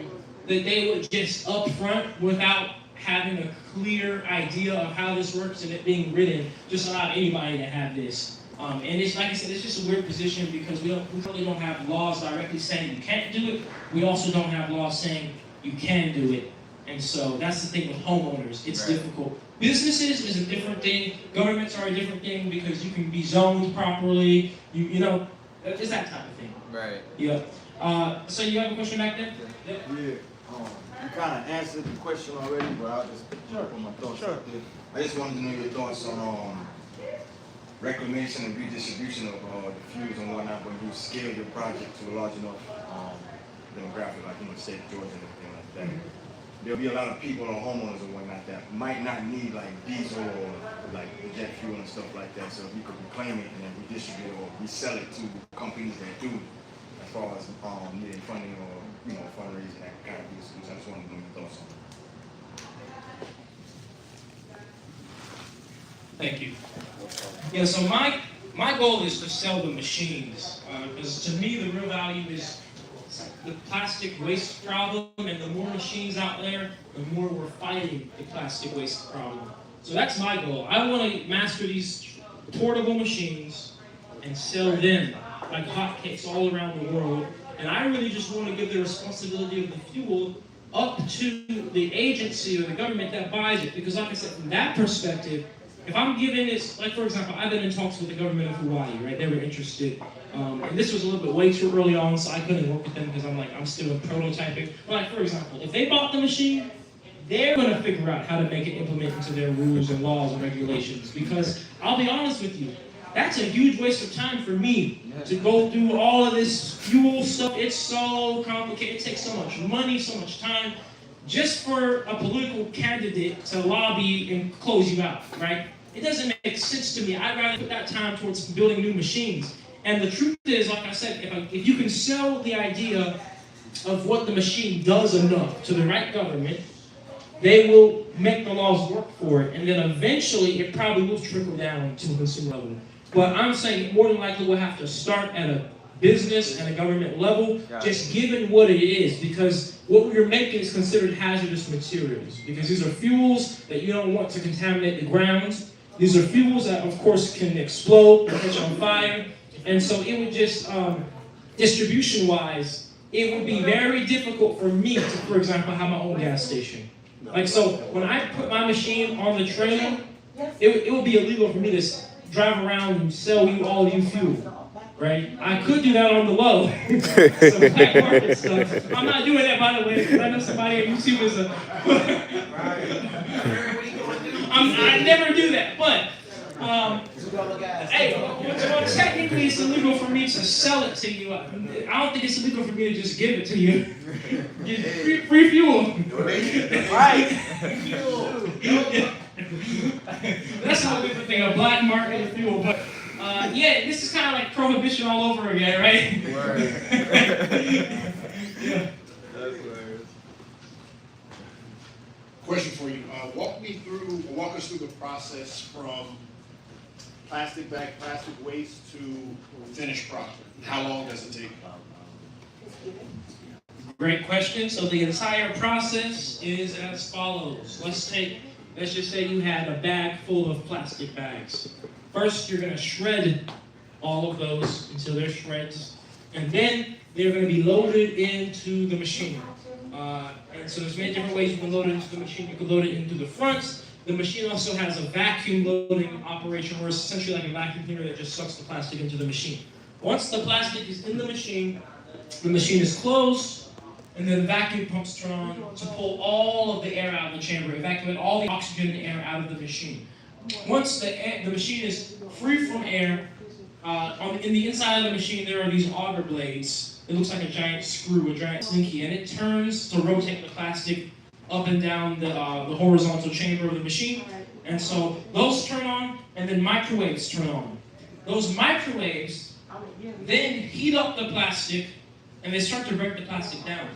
they would just up front, without having a clear idea of how this works and it being written, just allow anybody to have this. And it's like I said, it's just a weird position because we really don't have laws directly saying you can't do it. We also don't have laws saying you can do it. And so that's the thing with homeowners. It's difficult. Businesses is a different thing. Governments are a different thing because you can be zoned properly. You know, it's that type of thing. Right. Yeah. So you have a question back there? Yep. Yeah. You kind of answered the question already, but I'll just put my thoughts out there. I just wanted to know your thoughts on reclamation and redistribution of the fuels and whatnot when you scale your project to a large enough demographic, like the state of Georgia and everything like that. There'll be a lot of people or homeowners and whatnot that might not need like diesel or like jet fuel and stuff like that. So if you could reclaim it and then redistribute it or resell it to companies that do, as far as needing funding or fundraising, that kind of use. I just wanted to know your thoughts on it. Thank you. Yeah, so my goal is to sell the machines, because to me the real value is the plastic waste problem, and the more machines out there, the more we're fighting the plastic waste problem. So that's my goal. I want to master these portable machines and sell them like hotcakes all around the world. And I really just want to give the responsibility of the fuel up to the agency or the government that buys it. Because like I said, from that perspective, if I'm giving this, like for example, I've been in talks with the government of Hawaii, right? They were interested. And this was a little bit way too early on, so I couldn't work with them because I'm still in prototyping. But like for example, if they bought the machine, they're going to figure out how to make it implement into their rules and laws and regulations. Because I'll be honest with you, that's a huge waste of time for me to go through all of this fuel stuff. It's so complicated. It takes so much money, so much time, just for a political candidate to lobby and close you out, right? It doesn't make sense to me. I'd rather put that time towards building new machines. And the truth is, like I said, if you can sell the idea of what the machine does enough to the right government, they will make the laws work for it. And then eventually, it probably will trickle down to a consumer level. But I'm saying more than likely we'll have to start at a business and a government level, just given what it is, because what we're making is considered hazardous materials, because these are fuels that you don't want to contaminate the grounds. These are fuels that, of course, can explode and catch on fire. And so it would just, distribution-wise, it would be very difficult for me to, for example, have my own gas station. Like, so when I put my machine on the trailer, it would be illegal for me to drive around and sell you all you fuel, right? I could do that on the low. Some black market stuff. I'm not doing that, by the way, because I know somebody on YouTube is I never do that. But Hey, well, technically it's illegal for me to sell it to you. I don't think it's illegal for me to just give it to you. Get free fuel. Right. That's how we think of black market fuel. But yeah, this is kind of like prohibition all over again, right? Yeah. Question for you, walk us through the process from plastic bag, plastic waste to finished product. How long does it take? Great question. So the entire process is as follows. Let's just say you had a bag full of plastic bags. First, you're going to shred all of those until they're shreds, and then they're going to be loaded into the machine. And so there's many different ways you can load it into the machine. You can load it into the front. The machine also has a vacuum loading operation, where it's essentially like a vacuum cleaner that just sucks the plastic into the machine. Once the plastic is in the machine is closed, and then the vacuum pumps turn on to pull all of the air out of the chamber, evacuate all the oxygen and air out of the machine. Once the machine is free from air, in the inside of the machine there are these auger blades. It looks like a giant screw, a giant slinky, and it turns to rotate the plastic up and down the horizontal chamber of the machine. And so those turn on, and then microwaves turn on. Those microwaves then heat up the plastic, and they start to break the plastic down.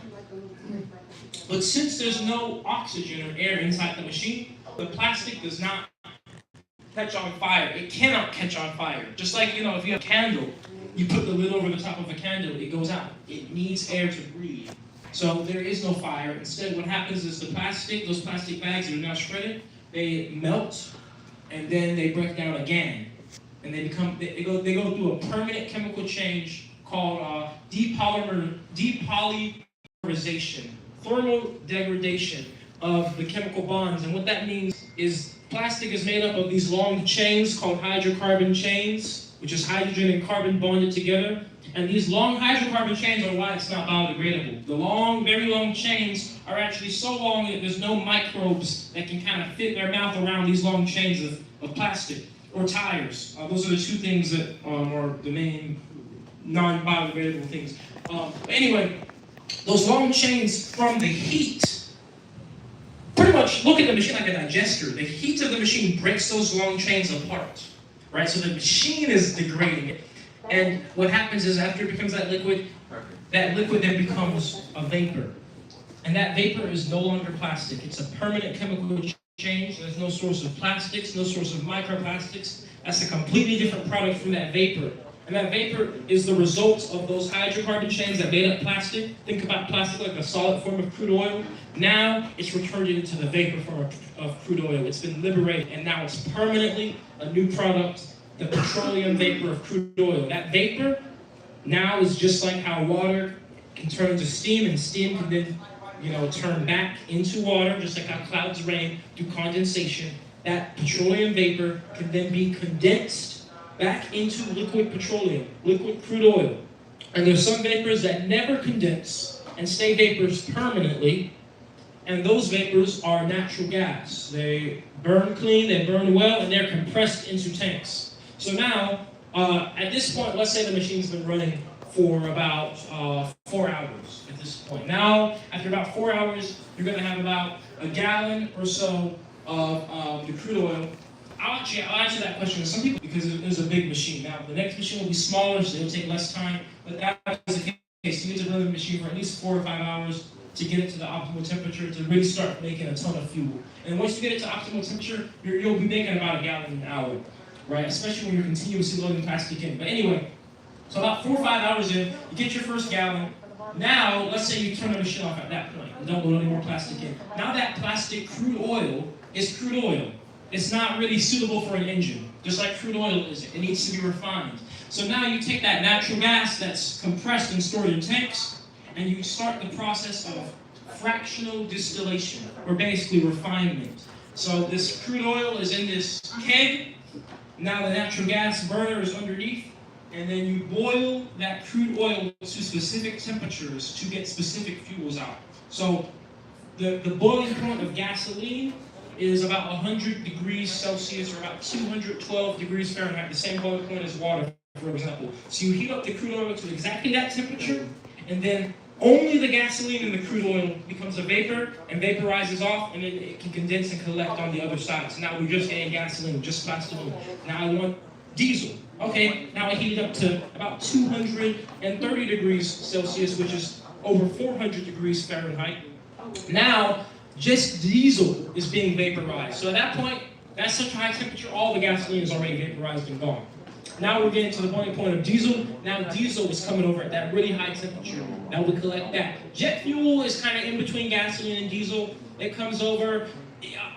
But since there's no oxygen or air inside the machine, the plastic does not catch on fire. It cannot catch on fire. Just like, if you have a candle, you put the lid over the top of the candle, it goes out. It needs air to breathe. So there is no fire. Instead, what happens is those plastic bags that are now shredded, they melt, and then they break down again. And they go through a permanent chemical change called depolymerization, thermal degradation of the chemical bonds. And what that means is plastic is made up of these long chains called hydrocarbon chains, which is hydrogen and carbon bonded together. And these long hydrocarbon chains are why it's not biodegradable. The long, very long chains are actually so long that there's no microbes that can kind of fit their mouth around these long chains of plastic. Or tires. Those are the two things that are the main non-biodegradable things. But anyway, those long chains from the heat, pretty much look at the machine like a digester. The heat of the machine breaks those long chains apart, right? So the machine is degrading it. And what happens is after it becomes that liquid then becomes a vapor. And that vapor is no longer plastic. It's a permanent chemical change. There's no source of plastics, no source of microplastics. That's a completely different product from that vapor. And that vapor is the result of those hydrocarbon chains that made up plastic. Think about plastic like a solid form of crude oil. Now it's returned into the vapor form of crude oil. It's been liberated, and now it's permanently a new product, the petroleum vapor of crude oil. That vapor now is just like how water can turn into steam, and steam can then turn back into water, just like how clouds rain through condensation. That petroleum vapor can then be condensed back into liquid petroleum, liquid crude oil. And there's some vapors that never condense and stay vapors permanently, and those vapors are natural gas. They burn clean, they burn well, and they're compressed into tanks. So now, at this point, let's say the machine's been running for about 4 hours at this point. Now, after about 4 hours, you're going to have about a gallon or so of the crude oil. I'll answer that question to some people because it was a big machine. Now, the next machine will be smaller, so it'll take less time. But that was the case. You need to run the machine for at least 4 or 5 hours to get it to the optimal temperature to really start making a ton of fuel. And once you get it to optimal temperature, you'll be making about a gallon an hour, right? Especially when you're continuously loading plastic in. But anyway, so about 4 or 5 hours in, you get your first gallon. Now, let's say you turn the machine off at that point. You don't load any more plastic in. Now that plastic crude oil is crude oil. It's not really suitable for an engine, just like crude oil is. It needs to be refined. So now you take that natural gas that's compressed and stored in tanks, and you start the process of fractional distillation, or basically refinement. So this crude oil is in this keg. Now the natural gas burner is underneath, and then you boil that crude oil to specific temperatures to get specific fuels out. So the boiling point of gasoline is about 100 degrees Celsius or about 212 degrees Fahrenheit, the same boiling point as water, for example. So you heat up the crude oil to exactly that temperature, and then only the gasoline in the crude oil becomes a vapor and vaporizes off, and then it can condense and collect on the other side. So now we're just getting gasoline, just plastoline. Now I want diesel. Okay, now I heat it up to about 230 degrees Celsius, which is over 400 degrees Fahrenheit. Now, just diesel is being vaporized. So at that point, that's such a high temperature, all the gasoline is already vaporized and gone. Now we're getting to the boiling point of diesel. Now diesel is coming over at that really high temperature. Now we collect that. Jet fuel is kind of in between gasoline and diesel. It comes over.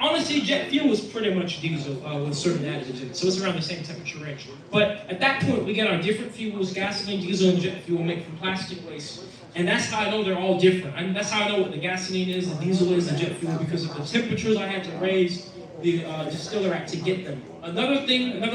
Honestly, jet fuel is pretty much diesel with certain additives in it, so it's around the same temperature range. But at that point, we get our different fuels, gasoline, diesel, and jet fuel made from plastic waste. And that's how I know they're all different. I mean, that's how I know what the gasoline is, the diesel is, the jet fuel, because of the temperatures I had to raise the distiller at to get them. Another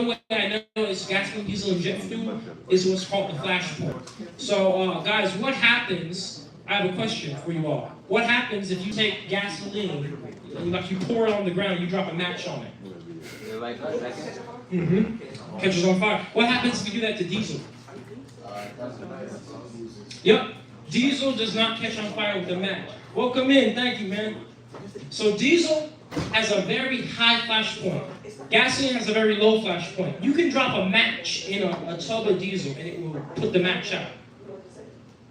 way I know is gasoline, diesel, and jet fuel is what's called the flash point. So, guys, what happens? I have a question for you all. What happens if you take gasoline, like you pour it on the ground, you drop a match on it? Like a second? Mm-hmm. Catches on fire. What happens if you do that to diesel? Yep. Diesel does not catch on fire with a match. Welcome in. Thank you, man. So diesel has a very high flash point. Gasoline has a very low flash point. You can drop a match in a tub of diesel and it will put the match out.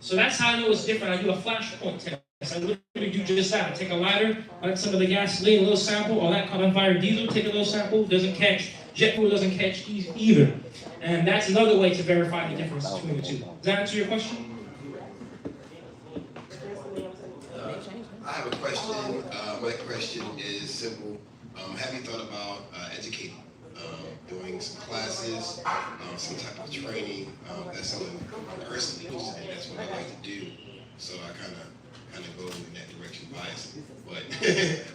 So that's how I know it's different. I do a flash point test. I literally do just that. I take a lighter, light some of the gasoline, a little sample, all that caught on fire diesel, take a little sample, doesn't catch. Jet fuel doesn't catch either. And that's another way to verify the difference between the two. Does that answer your question? I have a question. My question is simple. Have you thought about educating, doing some classes, some type of training? That's something I'm personally interested in. That's what I like to do. So I kind of go in that direction biased. But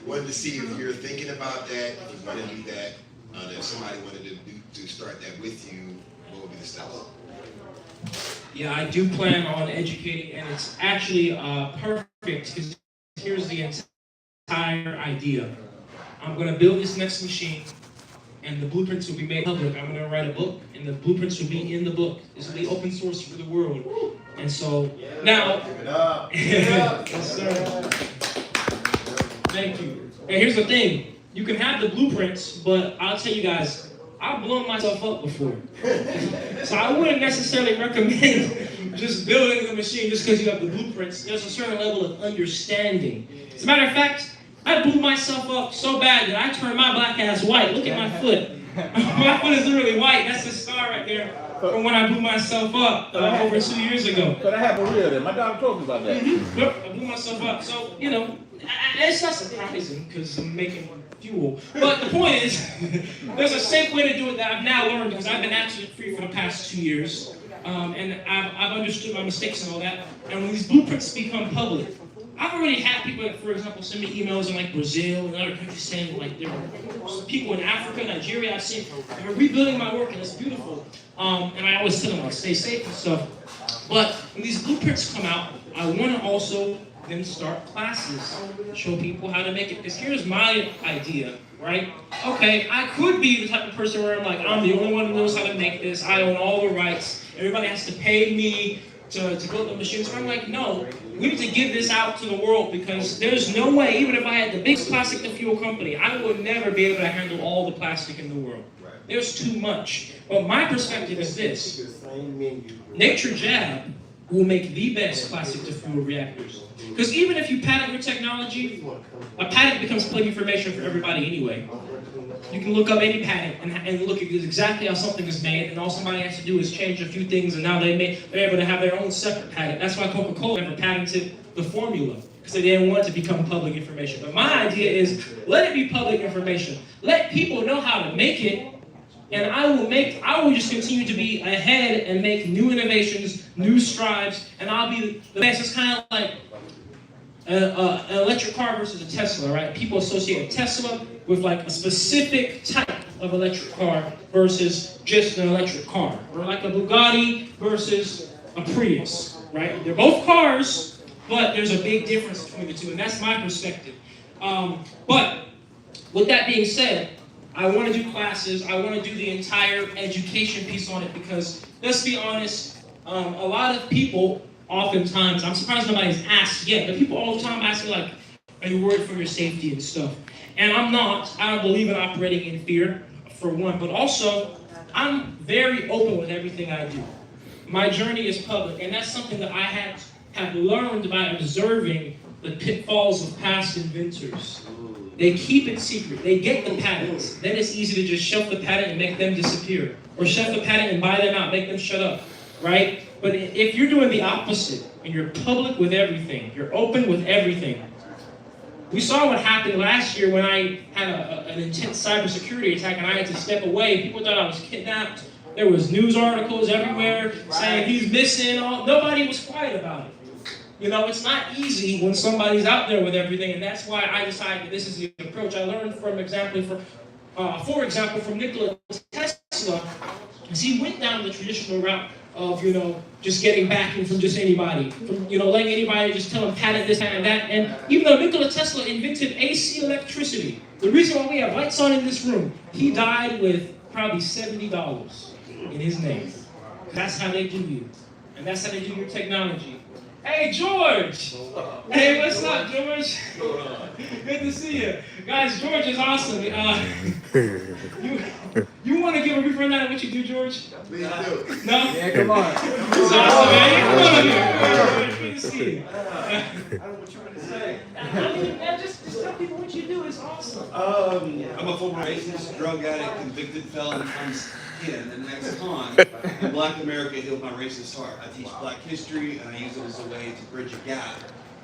wanted to see if you're thinking about that, if you want to do that, if somebody wanted to start that with you, what would be the steps? Yeah, I do plan on educating, and it's actually perfect because here's the entire idea. I'm going to build this next machine, and the blueprints will be made public. I'm going to write a book, and the blueprints will be in the book. This will be open source for the world. And so, now... Yes, sir. Thank you. And here's the thing. You can have the blueprints, but I'll tell you guys, I've blown myself up before. So I wouldn't necessarily recommend just building the machine just because you have the blueprints. There's a certain level of understanding. As a matter of fact, I blew myself up so bad that I turned my black ass white. Look at my foot. My foot is literally white. That's the scar right there from when I blew myself up over 2 years ago. But I have a real then. My doctor told me about that. Yep, I blew myself up. So, you know, it's not surprising because I'm making fuel. But the point is, there's a safe way to do it that I've now learned because I've been accident free for the past 2 years. And I've understood my mistakes and all that. And when these blueprints become public, I've already had people, for example, send me emails in like Brazil and other countries saying like there are people in Africa, Nigeria, I've seen, they're rebuilding my work and it's beautiful. And I always tell them like stay safe and stuff. But when these blueprints come out, I want to also then start classes, show people how to make it. Because here's my idea, right? Okay, I could be the type of person where I'm like, I'm the only one who knows how to make this. I own all the rights. Everybody has to pay me to build the machines. So I'm like, no, we need to give this out to the world because there's no way, even if I had the biggest plastic to fuel company, I would never be able to handle all the plastic in the world. There's too much. But my perspective is this. Nature Jab will make the best plastic to fuel reactors. Because even if you patent your technology, a patent becomes public information for everybody anyway. You can look up any patent and look at exactly how something is made, and all somebody has to do is change a few things, and now they're able to have their own separate patent. That's why Coca-Cola never patented the formula, because they didn't want it to become public information. But my idea is, let it be public information. Let people know how to make it, and I will just continue to be ahead and make new innovations, new strides, and I'll be the best. It's kind of like an electric car versus a Tesla, right? People associate a Tesla with like a specific type of electric car versus just an electric car. Or like a Bugatti versus a Prius, right? They're both cars, but there's a big difference between the two, and that's my perspective. But with that being said, I want to do classes. I want to do the entire education piece on it because, let's be honest, a lot of people, oftentimes, I'm surprised nobody's asked yet, but people all the time ask me like, are you worried for your safety and stuff? And I'm not. I don't believe in operating in fear, for one, but also, I'm very open with everything I do. My journey is public, and that's something that I have learned by observing the pitfalls of past inventors. They keep it secret. They get the patents. Then it's easy to just shelf the patent and make them disappear. Or shelf the patent and buy them out, make them shut up, right? But if you're doing the opposite, and you're public with everything, you're open with everything. We saw what happened last year when I had an intense cybersecurity attack and I had to step away. People thought I was kidnapped. There was news articles everywhere saying he's missing. Nobody was quiet about it. You know, it's not easy when somebody's out there with everything, and that's why I decided this is the approach. I learned for example, from Nikola Tesla, as he went down the traditional route of, you know, just getting backing from just anybody, from, you know, letting anybody just tell him patent this, patent that. And even though Nikola Tesla invented AC electricity, the reason why we have lights on in this room, he died with probably $70 in his name. That's how they do you. And that's how they do your technology. Hey, George! Hey, what's up, George? Good to see you. Guys, George is awesome. You want to give a brief rundown of what you do, George? Please do. No? Yeah, come on. It's awesome, man. Come on here. Good to see you. I don't know what you want to say. I mean, just tell people what you do. It's awesome. I'm a former racist, drug addict, convicted felon times 10. And next time, in Black America healed my racist heart. I teach Black history, and I use it as a way to bridge a gap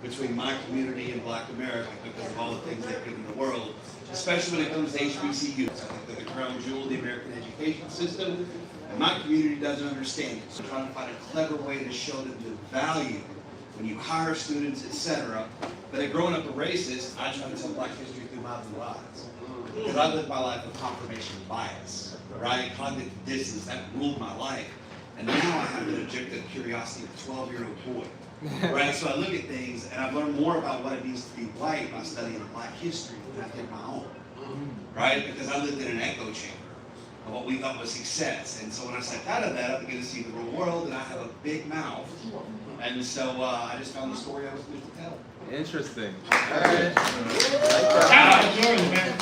between my community and Black America because of all the things they've given the world, especially when it comes to HBCUs. I think they're the crown jewel of the American education system, and my community doesn't understand it. So I'm trying to find a clever way to show them the value when you hire students, etc. But growing up a racist, I try to tell Black history through my blue eyes. Because I lived my life with confirmation bias, right? Cognitive dissonance, that ruled my life. And now I have the objective curiosity of a 12-year-old boy. Right, so I look at things and I've learned more about what it means to be white by studying Black history than I did my own. Right, because I lived in an echo chamber of what we thought was success. And so when I stepped out of that, I began to see the real world, and I have a big mouth. And so I just found the story I was supposed to tell. Interesting. Shout out to George, man.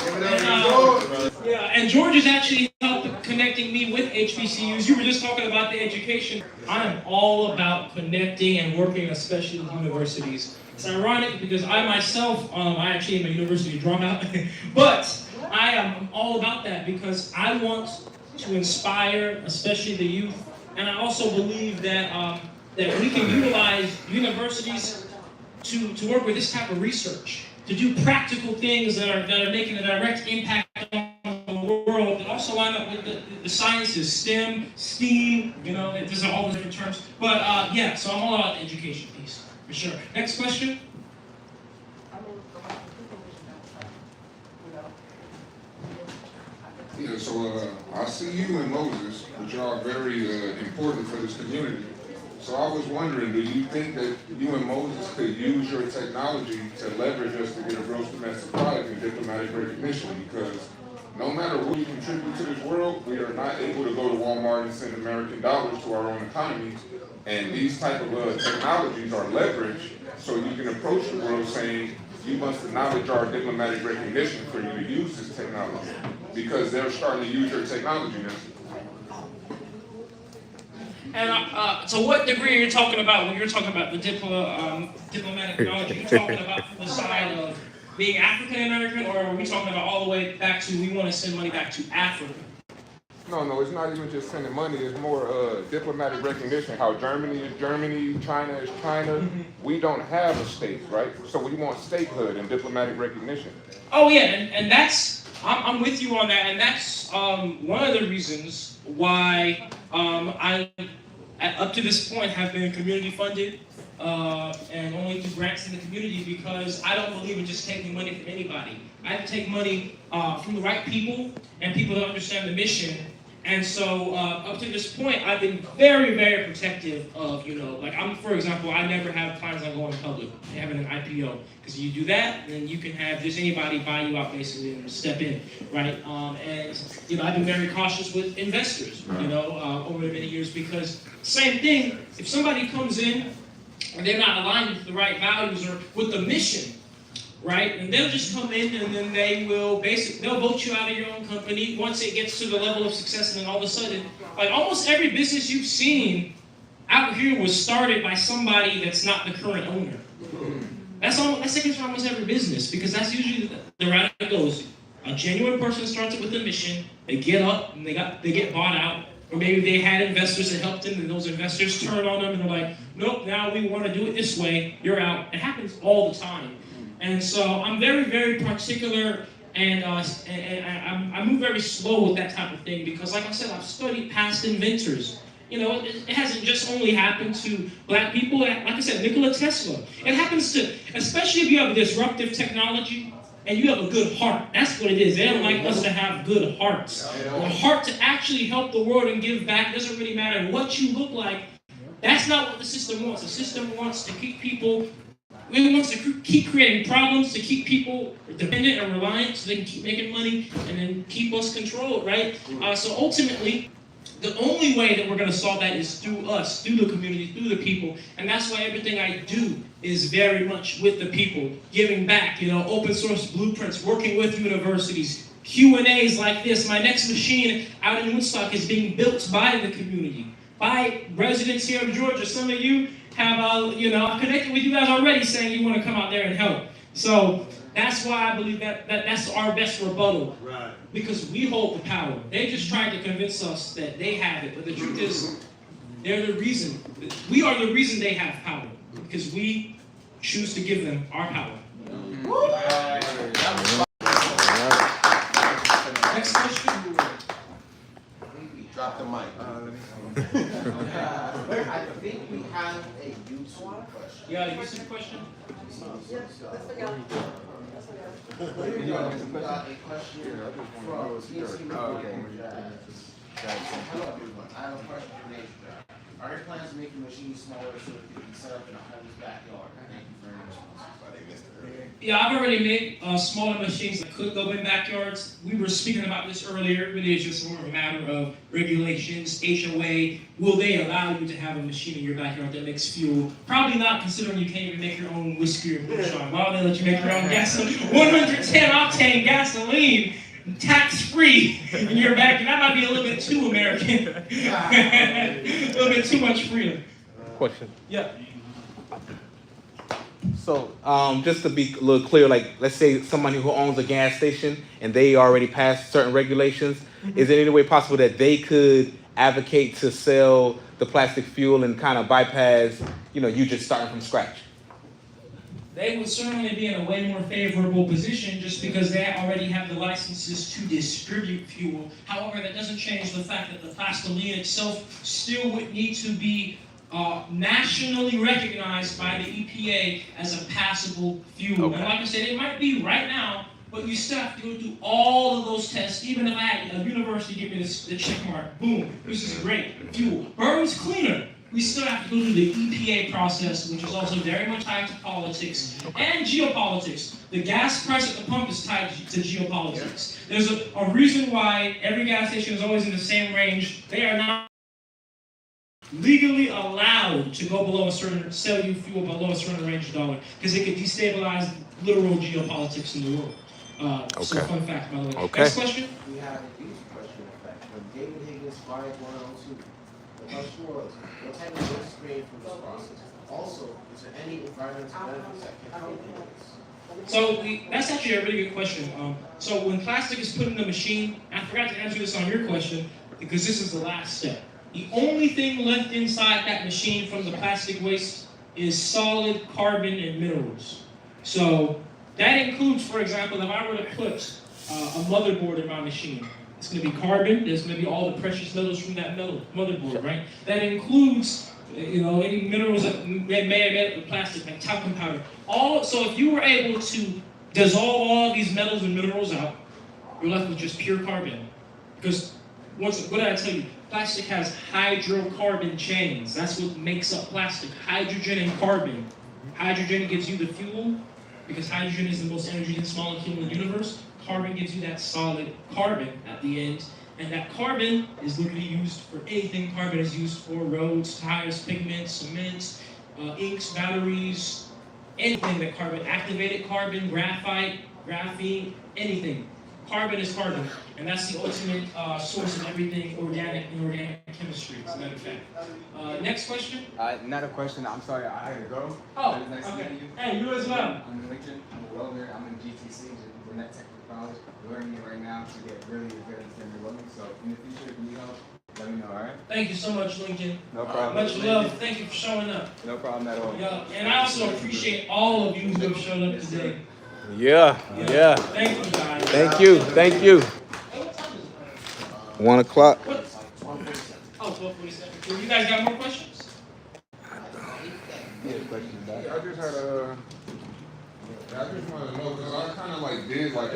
Yeah, and George is actually helped connecting me with HBCUs. You were just talking about the education. I am all about connecting and working, especially with universities. It's ironic because I myself, I actually am a university dropout, but I am all about that because I want to inspire, especially the youth, and I also believe that that we can utilize universities to work with this type of research, to do practical things that are making a direct impact on the world, and also line up with the sciences, STEM, STEAM, you know, these are all different terms. But yeah, so I'm all about the education piece, for sure. Next question? Yeah, so I see you and Moses, which are very important for this community. So I was wondering, do you think that you and Moses could use your technology to leverage us to get a gross domestic product and diplomatic recognition? Because no matter what you contribute to this world, we are not able to go to Walmart and send American dollars to our own economy. And these type of technologies are leveraged, so you can approach the world saying, you must acknowledge our diplomatic recognition for you to use this technology, because they're starting to use your technology now. And to what degree are you talking about when you're talking about the diplomatic knowledge? Are you talking about from the side of being African American, or are we talking about all the way back to we want to send money back to Africa? No, it's not even just sending money. It's more diplomatic recognition. How Germany is Germany, China is China. We don't have a state, right? So we want statehood and diplomatic recognition. Oh yeah, and that's I'm with you on that, and that's one of the reasons why I, up to this point, have been community funded and only through grants in the community, because I don't believe in just taking money from anybody. I have to take money from the right people and people that understand the mission. And so up to this point, I've been very, very protective of, like for example, I never have plans on going public, having an IPO. Because you do that, then you can have just anybody buy you out basically and step in, right? And I've been very cautious with investors, over the many years, because same thing, if somebody comes in and they're not aligned with the right values or with the mission, right? And they'll just come in and then they'll vote you out of your own company once it gets to the level of success, and then all of a sudden, like almost every business you've seen out here was started by somebody that's not the current owner. That's the case for almost every business, because that's usually the route it goes. A genuine person starts it with a mission, they get up and they get bought out, or maybe they had investors that helped them and those investors turn on them and they're like, nope, now we want to do it this way, you're out. It happens all the time. And so I'm very, very particular, and I move very slow with that type of thing, because like I said, I've studied past inventors. It hasn't just only happened to black people. Like I said, Nikola Tesla. It happens to, especially if you have a disruptive technology and you have a good heart. That's what it is. They don't like us to have good hearts. A heart to actually help the world and give back. Doesn't really matter what you look like. That's not what the system wants. The system wants to keep people. It wants to keep creating problems, to keep people dependent and reliant so they can keep making money and then keep us controlled, right? So ultimately, the only way that we're going to solve that is through us, through the community, through the people. And that's why everything I do is very much with the people, giving back, open source blueprints, working with universities, Q&As like this. My next machine out in Woodstock is being built by the community, by residents here of Georgia. Some of you have, I've connected with you guys already saying you want to come out there and help. So that's why I believe that's our best rebuttal. Right. Because we hold the power. They just tried to convince us that they have it. But the truth is, they're the reason. We are the reason they have power. Because we choose to give them our power. Next question. Drop the mic. I think we have a YouTube question. Yeah, a YouTube question? We got a question from TNC. Hello everyone, I have a question for Nate. Are there plans to make the machine smaller so it can be set up in a home's backyard? Thank you very much. Yeah, I've already made smaller machines that could go in backyards. We were speaking about this earlier. It really is just more of a matter of regulations, HOA. Will they allow you to have a machine in your backyard that makes fuel? Probably not, considering you can't even make your own whiskey or moonshine. Why would they let you make your own gasoline? 110 octane gasoline, tax-free in your backyard. That might be a little bit too American. A little bit too much freedom. Question. Yeah. So, just to be a little clear, like, let's say somebody who owns a gas station and they already passed certain regulations, is there any way possible that they could advocate to sell the plastic fuel and kind of bypass, you just starting from scratch? They would certainly be in a way more favorable position just because they already have the licenses to distribute fuel. However, that doesn't change the fact that the plastoline itself still would need to be nationally recognized by the EPA as a passable fuel. Okay. And like I said, it might be right now, but you still have to go through all of those tests. Even if I had a university give me the check mark, boom, this is great fuel. Burns cleaner. We still have to go through the EPA process, which is also very much tied to politics and geopolitics. The gas price at the pump is tied to geopolitics. There's a reason why every gas station is always in the same range. They are not legally allowed to go below sell you fuel below a certain range of dollar, because it could destabilize literal geopolitics in the world. So fun fact, by the way. Okay. Next question? We have a huge question, in fact, from David Higgins, 5102. The question was, what type of waste is created from this process? Also, is there any environmental benefits that can come from this? So that's actually a really good question. So when plastic is put in the machine, I forgot to answer this on your question, because this is the last step. The only thing left inside that machine from the plastic waste is solid carbon and minerals. So that includes, for example, if I were to put a motherboard in my machine, it's going to be carbon. There's going to be all the precious metals from that motherboard, right? That includes, any minerals that may have made with plastic, like talcum powder. So if you were able to dissolve all these metals and minerals out, you're left with just pure carbon, because what did I tell you? Plastic has hydrocarbon chains. That's what makes up plastic. Hydrogen and carbon. Hydrogen gives you the fuel, because hydrogen is the most energy-dense molecule in the universe. Carbon gives you that solid carbon at the end. And that carbon is literally used for anything. Carbon is used for roads, tires, pigments, cements, inks, batteries, anything that carbon, activated carbon, graphite, graphene, anything. Carbon is carbon, and that's the ultimate source of everything organic and organic chemistry, as a matter of fact. Next question? Not a question. I'm sorry, I had to go. Oh, It was nice okay. meeting you. Hey, you as well. I'm Lincoln. I'm a welder. I'm in GTC, Gwinnett Technical College. Learning it right now to get really good at understanding welding. So in the future, if you need help, let me know, all right? Thank you so much, Lincoln. No problem. Much love. Thank you for showing up. No problem at all. Yeah, and I also appreciate all of you who have shown up today. Yeah. Thank you, guys. Thank you. 1 o'clock. What? Oh, 12:47. You guys got more questions? Yeah, I just had I just wanted to know, because I kind of like did like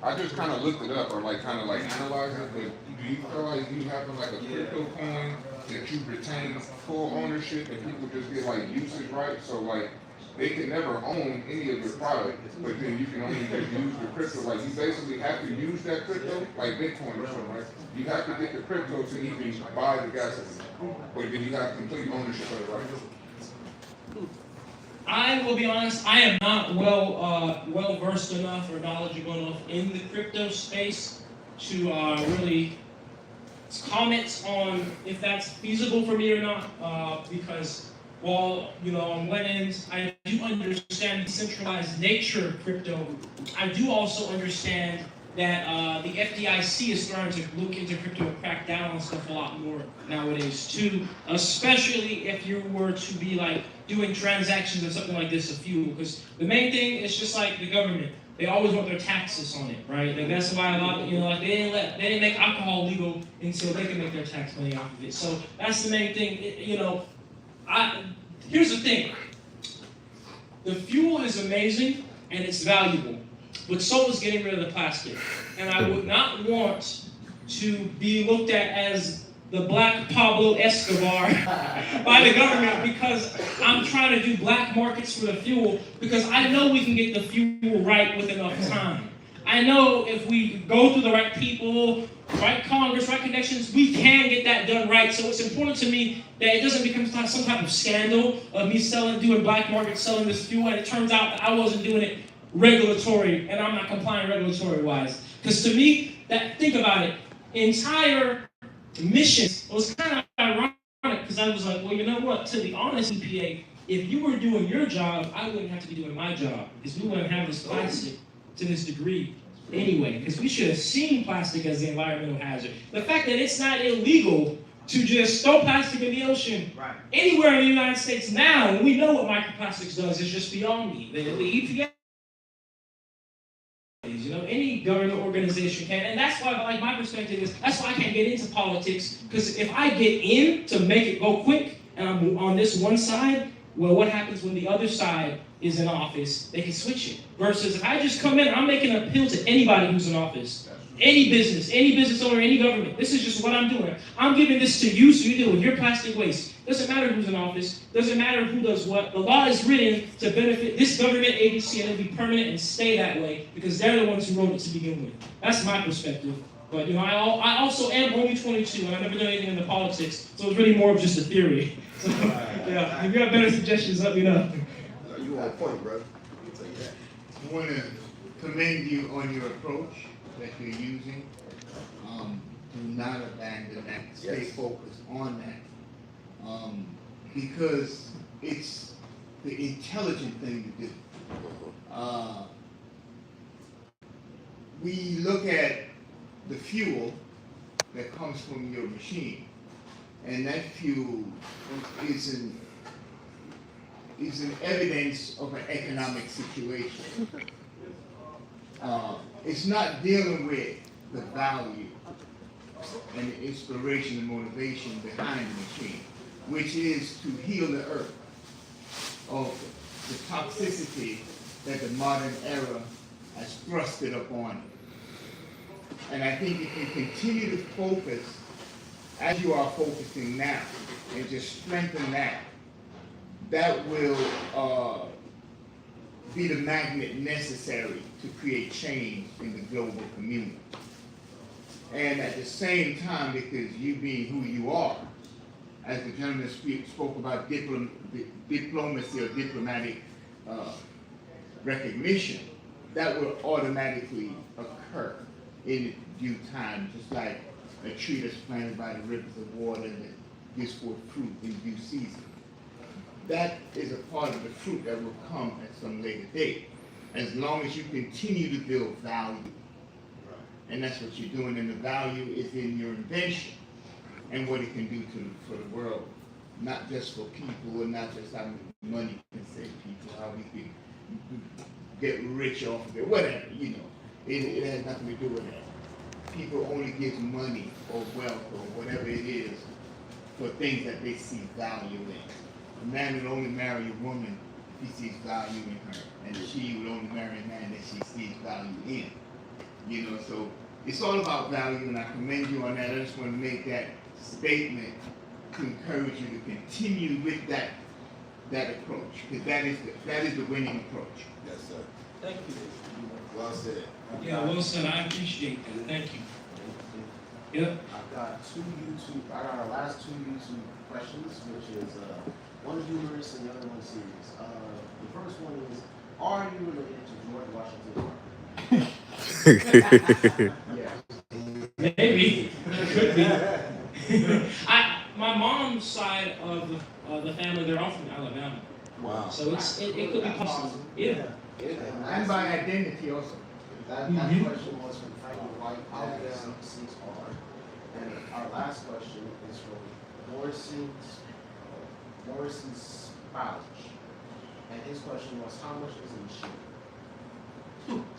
I just kind of looked it up or like kind of like analyzed it, but do you feel like you having like a crypto coin that you retain full ownership and people just get like usage rights? So like they can never own any of your product, but then you can only just use the crypto. Like you basically have to use that crypto, like Bitcoin or something, right? You have to get the crypto to even buy the gasoline, but then you have complete ownership of it, right? I will be honest, I am not well versed enough or knowledgeable enough in the crypto space to really comment on if that's feasible for me or not, because while, on one end, I do understand the centralized nature of crypto, I do also understand that the FDIC is starting to look into crypto and crack down on stuff a lot more nowadays too, especially if you were to be like doing transactions of something like this of fuel, because the main thing is just like the government. They always want their taxes on it, right? Like that's why a lot of, like they didn't make alcohol legal until they can make their tax money off of it. So that's the main thing, here's the thing. The fuel is amazing and it's valuable, but so is getting rid of the plastic. And I would not want to be looked at as the black Pablo Escobar by the government because I'm trying to do black markets for the fuel, because I know we can get the fuel right with enough time. I know if we go through the right people, right Congress, right connections, we can get that done right. So it's important to me that it doesn't become some type of scandal of me doing black market, selling this fuel, and it turns out that I wasn't doing it regulatory, and I'm not complying regulatory-wise. Because to me, think about it, entire missions was kind of ironic, because I was like, well, you know what, to be honest, EPA, if you were doing your job, I wouldn't have to be doing my job, because we wouldn't have this plastic to this degree anyway, because we should have seen plastic as the environmental hazard. The fact that it's not illegal to just throw plastic in the ocean anywhere in the United States now, and we know what microplastics does, is just beyond me. The EPA, any government organization can, and that's why, like, my perspective is, that's why I can't get into politics, because if I get in to make it go quick, and I'm on this one side, well, what happens when the other side is in office? They can switch it. Versus if I just come in, I'm making an appeal to anybody who's in office. Any business owner, any government. This is just what I'm doing. I'm giving this to you so you deal with your plastic waste. Doesn't matter who's in office. Doesn't matter who does what. The law is written to benefit this government agency, and it'll be permanent and stay that way because they're the ones who wrote it to begin with. That's my perspective. But I also am only 22, and I've never done anything in the politics, so it's really more of just a theory. So, yeah, if you have better suggestions, let me know. You on point, bro. I want to commend you on your approach that you're using. Do not abandon that. Stay focused on that. Because it's the intelligent thing to do. We look at the fuel that comes from your machine, and that fuel is an evidence of an economic situation. It's not dealing with the value and the inspiration and motivation behind the machine, which is to heal the earth of the toxicity that the modern era has thrusted upon it. And I think if you continue to focus as you are focusing now and just strengthen that, that will be the magnet necessary to create change in the global community. And at the same time, because you being who you are, as the gentleman spoke about diplomacy or diplomatic recognition, that will automatically occur in due time, just like a tree that's planted by the rivers of water that gives forth fruit in due season. That is a part of the fruit that will come at some later date, as long as you continue to build value. And that's what you're doing, and the value is in your invention and what it can do for the world, not just for people, or not just how money can save people, how we can get rich off of it, whatever, you know. It has nothing to do with that. People only give money or wealth or whatever it is for things that they see value in. A man would only marry a woman if he sees value in her, and she would only marry a man that she sees value in. You know, so it's all about value, and I commend you on that. I just want to make that statement to encourage you to continue with that approach, because that is the winning approach. Yes, sir. Thank you. Well said. Yeah, well said. I appreciate that. Thank you. Yep. I've got I got our last two YouTube questions, which is one humorous and the other one serious. The first one is, are you related to George Washington? Yeah. Maybe. Could be. My mom's side of the family, they're all from Alabama. Wow. So it could be possible. Yeah. And by identity also. That question was from Frankie White, Alabama 6R. And our last question is from Morrison's Pouch. And his question was, how much is a machine?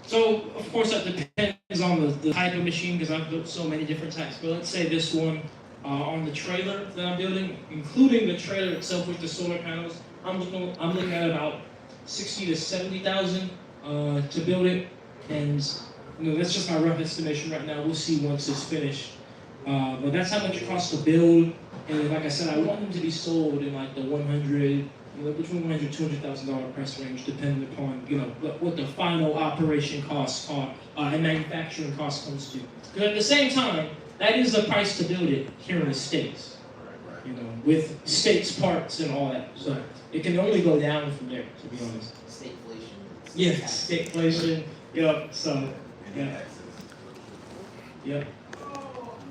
So, of course, that depends on the type of machine, because I've built so many different types. But let's say this one on the trailer that I'm building, including the trailer itself with the solar panels, I'm looking at about 60 to 70,000 to build it. And that's just my rough estimation right now. We'll see once it's finished. But that's how much it costs to build. And like I said, I want them to be sold in like the between $100,000 to $200,000 price range, depending upon what the final operation costs are and manufacturing cost comes to. Because at the same time, that is the price to build it here in the States. With States parts and all that. So it can only go down from there, to be honest. Stagflation. Yeah, stagflation. Yep. So yeah. Yep.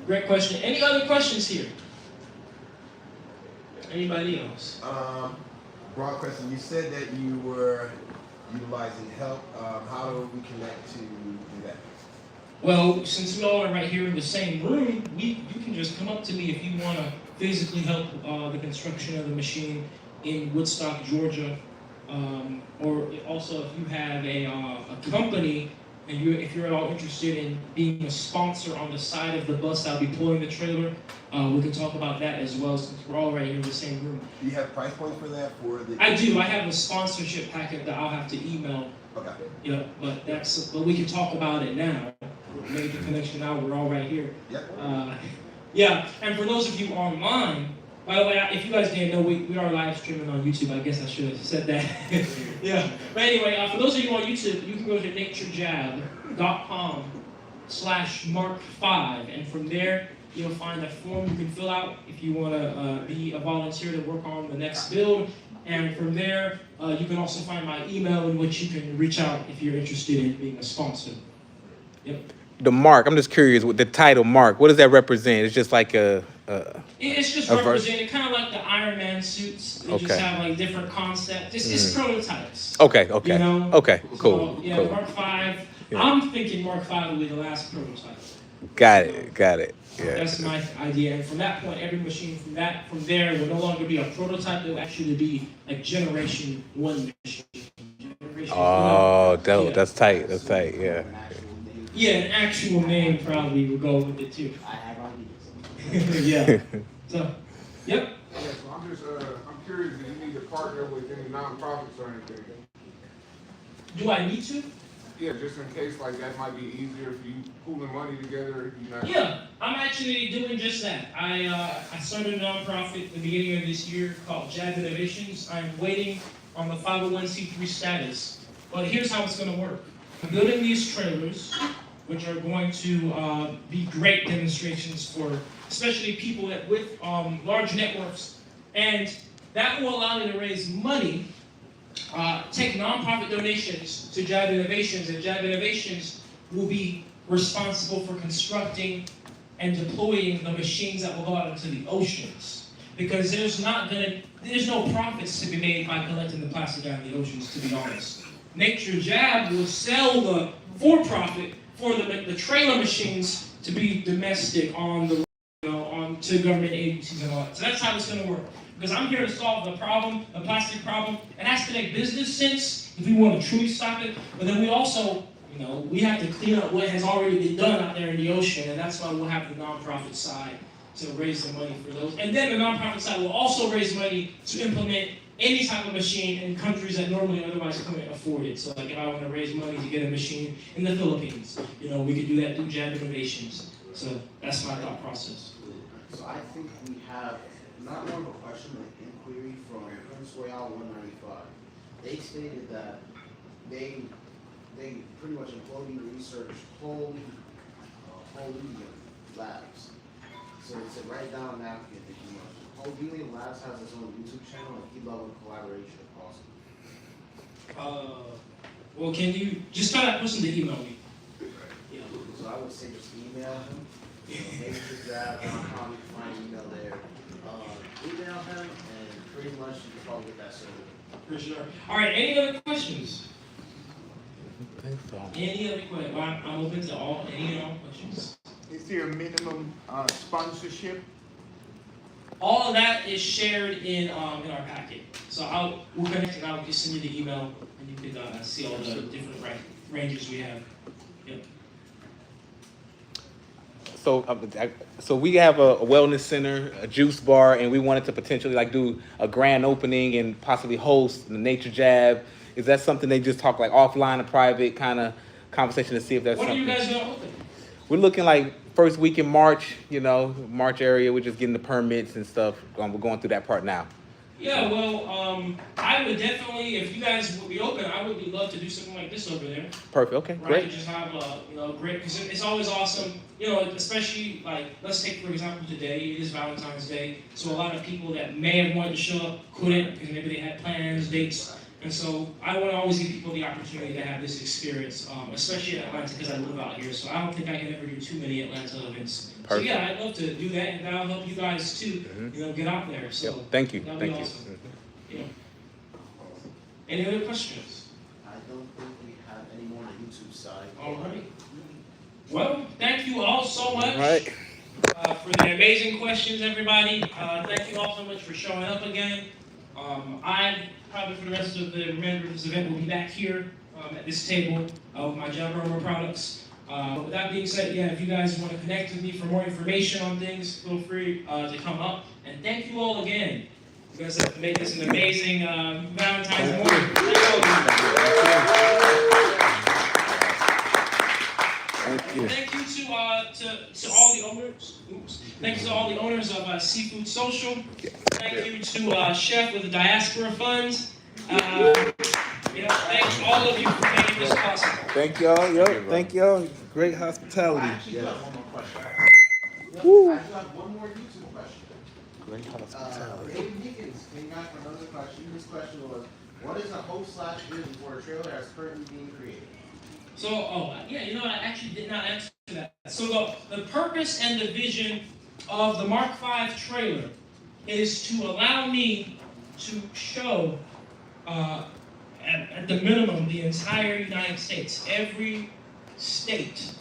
Great question. Any other questions here? Anybody else? Broad question. You said that you were utilizing help. How do we connect to do that? Well, since we all are right here in the same room, you can just come up to me if you want to physically help the construction of the machine in Woodstock, Georgia. Or also if you have a company and if you're at all interested in being a sponsor on the side of the bus that'll be pulling the trailer, we can talk about that as well, since we're all right here in the same room. Do you have price points for that? I do. I have a sponsorship packet that I'll have to email. Okay. Yeah, but we can talk about it now. Make the connection now. We're all right here. Yep. Yeah, and for those of you online, by the way, if you guys didn't know, we are live streaming on YouTube. I guess I should have said that. Yeah. But anyway, for those of you on YouTube, you can go to naturejab.com/Mark5, and from there you'll find a form you can fill out if you want to be a volunteer to work on the next build. And from there, you can also find my email in which you can reach out if you're interested in being a sponsor. Yep. The mark, I'm just curious, with the title mark, what does that represent? It's just like it's just representing kind of like the Iron Man suits. They just have like different concepts. It's prototypes. Okay. Okay. Cool. So, yeah, cool. Mark 5. Yeah. I'm thinking Mark 5 will be the last prototype. Got it. Yeah. That's my idea. And from that point, every machine from there will no longer be a prototype. It will actually be like Generation 1 machine. Dope. Yeah. That's tight. Yeah. Yeah, an actual name probably will go with it too. Yeah. So, yep. Yeah, so I'm curious, do you need to partner with any nonprofits or anything? Do I need to? Yeah, just in case like that might be easier if you pooling money together. You know. Yeah, I'm actually doing just that. I started a nonprofit at the beginning of this year called Jab Innovations. I'm waiting on the 501c3 status, but here's how it's going to work. I'm building these trailers, which are going to be great demonstrations for especially people that with large networks, and that will allow me to raise money. Take nonprofit donations to Jab Innovations, and Jab Innovations will be responsible for constructing and deploying the machines that will go out into the oceans. Because there's no profits to be made by collecting the plastic out of the oceans, to be honest. Nature Jab will sell the for-profit for the trailer machines to be domestic on the, to government agencies and all that. So that's how it's going to work. Because I'm here to solve the problem, the plastic problem. It has to make business sense if we want to truly stop it. But then we also, we have to clean up what has already been done out there in the ocean. And that's why we'll have the nonprofit side to raise the money for those. And then the nonprofit side will also raise money to implement any type of machine in countries that normally otherwise couldn't afford it. So like if I want to raise money to get a machine in the Philippines, we could do that through Jab Innovations. So that's my thought process. So I think we have not more of a question, but an inquiry from Prince Royale 195. They stated that they pretty much employed me to research whole medium labs. So it's a write down napkin if you want. Whole Medium Labs has its own YouTube channel and he'd love a collaboration if possible. Well, can you just tell that person to email me? Yeah. So I would say just email him. Maybe just grab .com, you can find an email there. Email him, and pretty much you can probably get that sorted. For sure. All right, any other questions? I think so. Any other questions? I'm open to any and all questions. Is there a minimum sponsorship? All of that is shared in our packet. So we'll connect and I'll just send you the email and you can see all the different ranges we have. Yep. So we have a wellness center, a juice bar, and we wanted to potentially do a grand opening and possibly host the Nature Jab. Is that something they just talk offline, a private kind of conversation to see if that's something? When are you guys gonna open? We're looking first week in March, March area. We're just getting the permits and stuff. We're going through that part now. Yeah, well, I would definitely, if you guys would be open, I would love to do something like this over there. Perfect. Okay. Right, Great. to just have great, because it's always awesome, especially let's take for example today, it is Valentine's Day, so a lot of people that may have wanted to show up couldn't because maybe they had plans, dates, and so I want to always give people the opportunity to have this experience, especially in Atlanta because I live out here, so I don't think I can ever do too many Atlanta events. Perfect. So yeah, I'd love to do that, and that'll help you guys too, get out there. So Yep. Thank you. that'd Thank be you. awesome. Yeah. Any other questions? I don't think we have any more on the YouTube side. All right. Well, thank you all so much. All right. For the amazing questions, everybody. Thank you all so much for showing up again. I probably for the rest of the remainder of this event will be back here at this table with my Jab Aroma products. With that being said, yeah, if you guys want to connect with me for more information on things, feel free to come up. And thank you all again. You guys have made this an amazing Valentine's morning. Thank you. Thank you to all the owners. Thank you to all the owners of Seafood Social. Thank you to Chef with the Diaspora Fund. Thank all of you for making this possible. Thank y'all. Thank y'all. Great hospitality. I actually got one more question. I do have one more YouTube question. Great hospitality. David Higgins came back with another question. His question was, what is the hope/vision for a trailer that's currently being created? So, I actually did not answer that. So the purpose and the vision of the Mark V trailer is to allow me to show, at the minimum, the entire United States, every state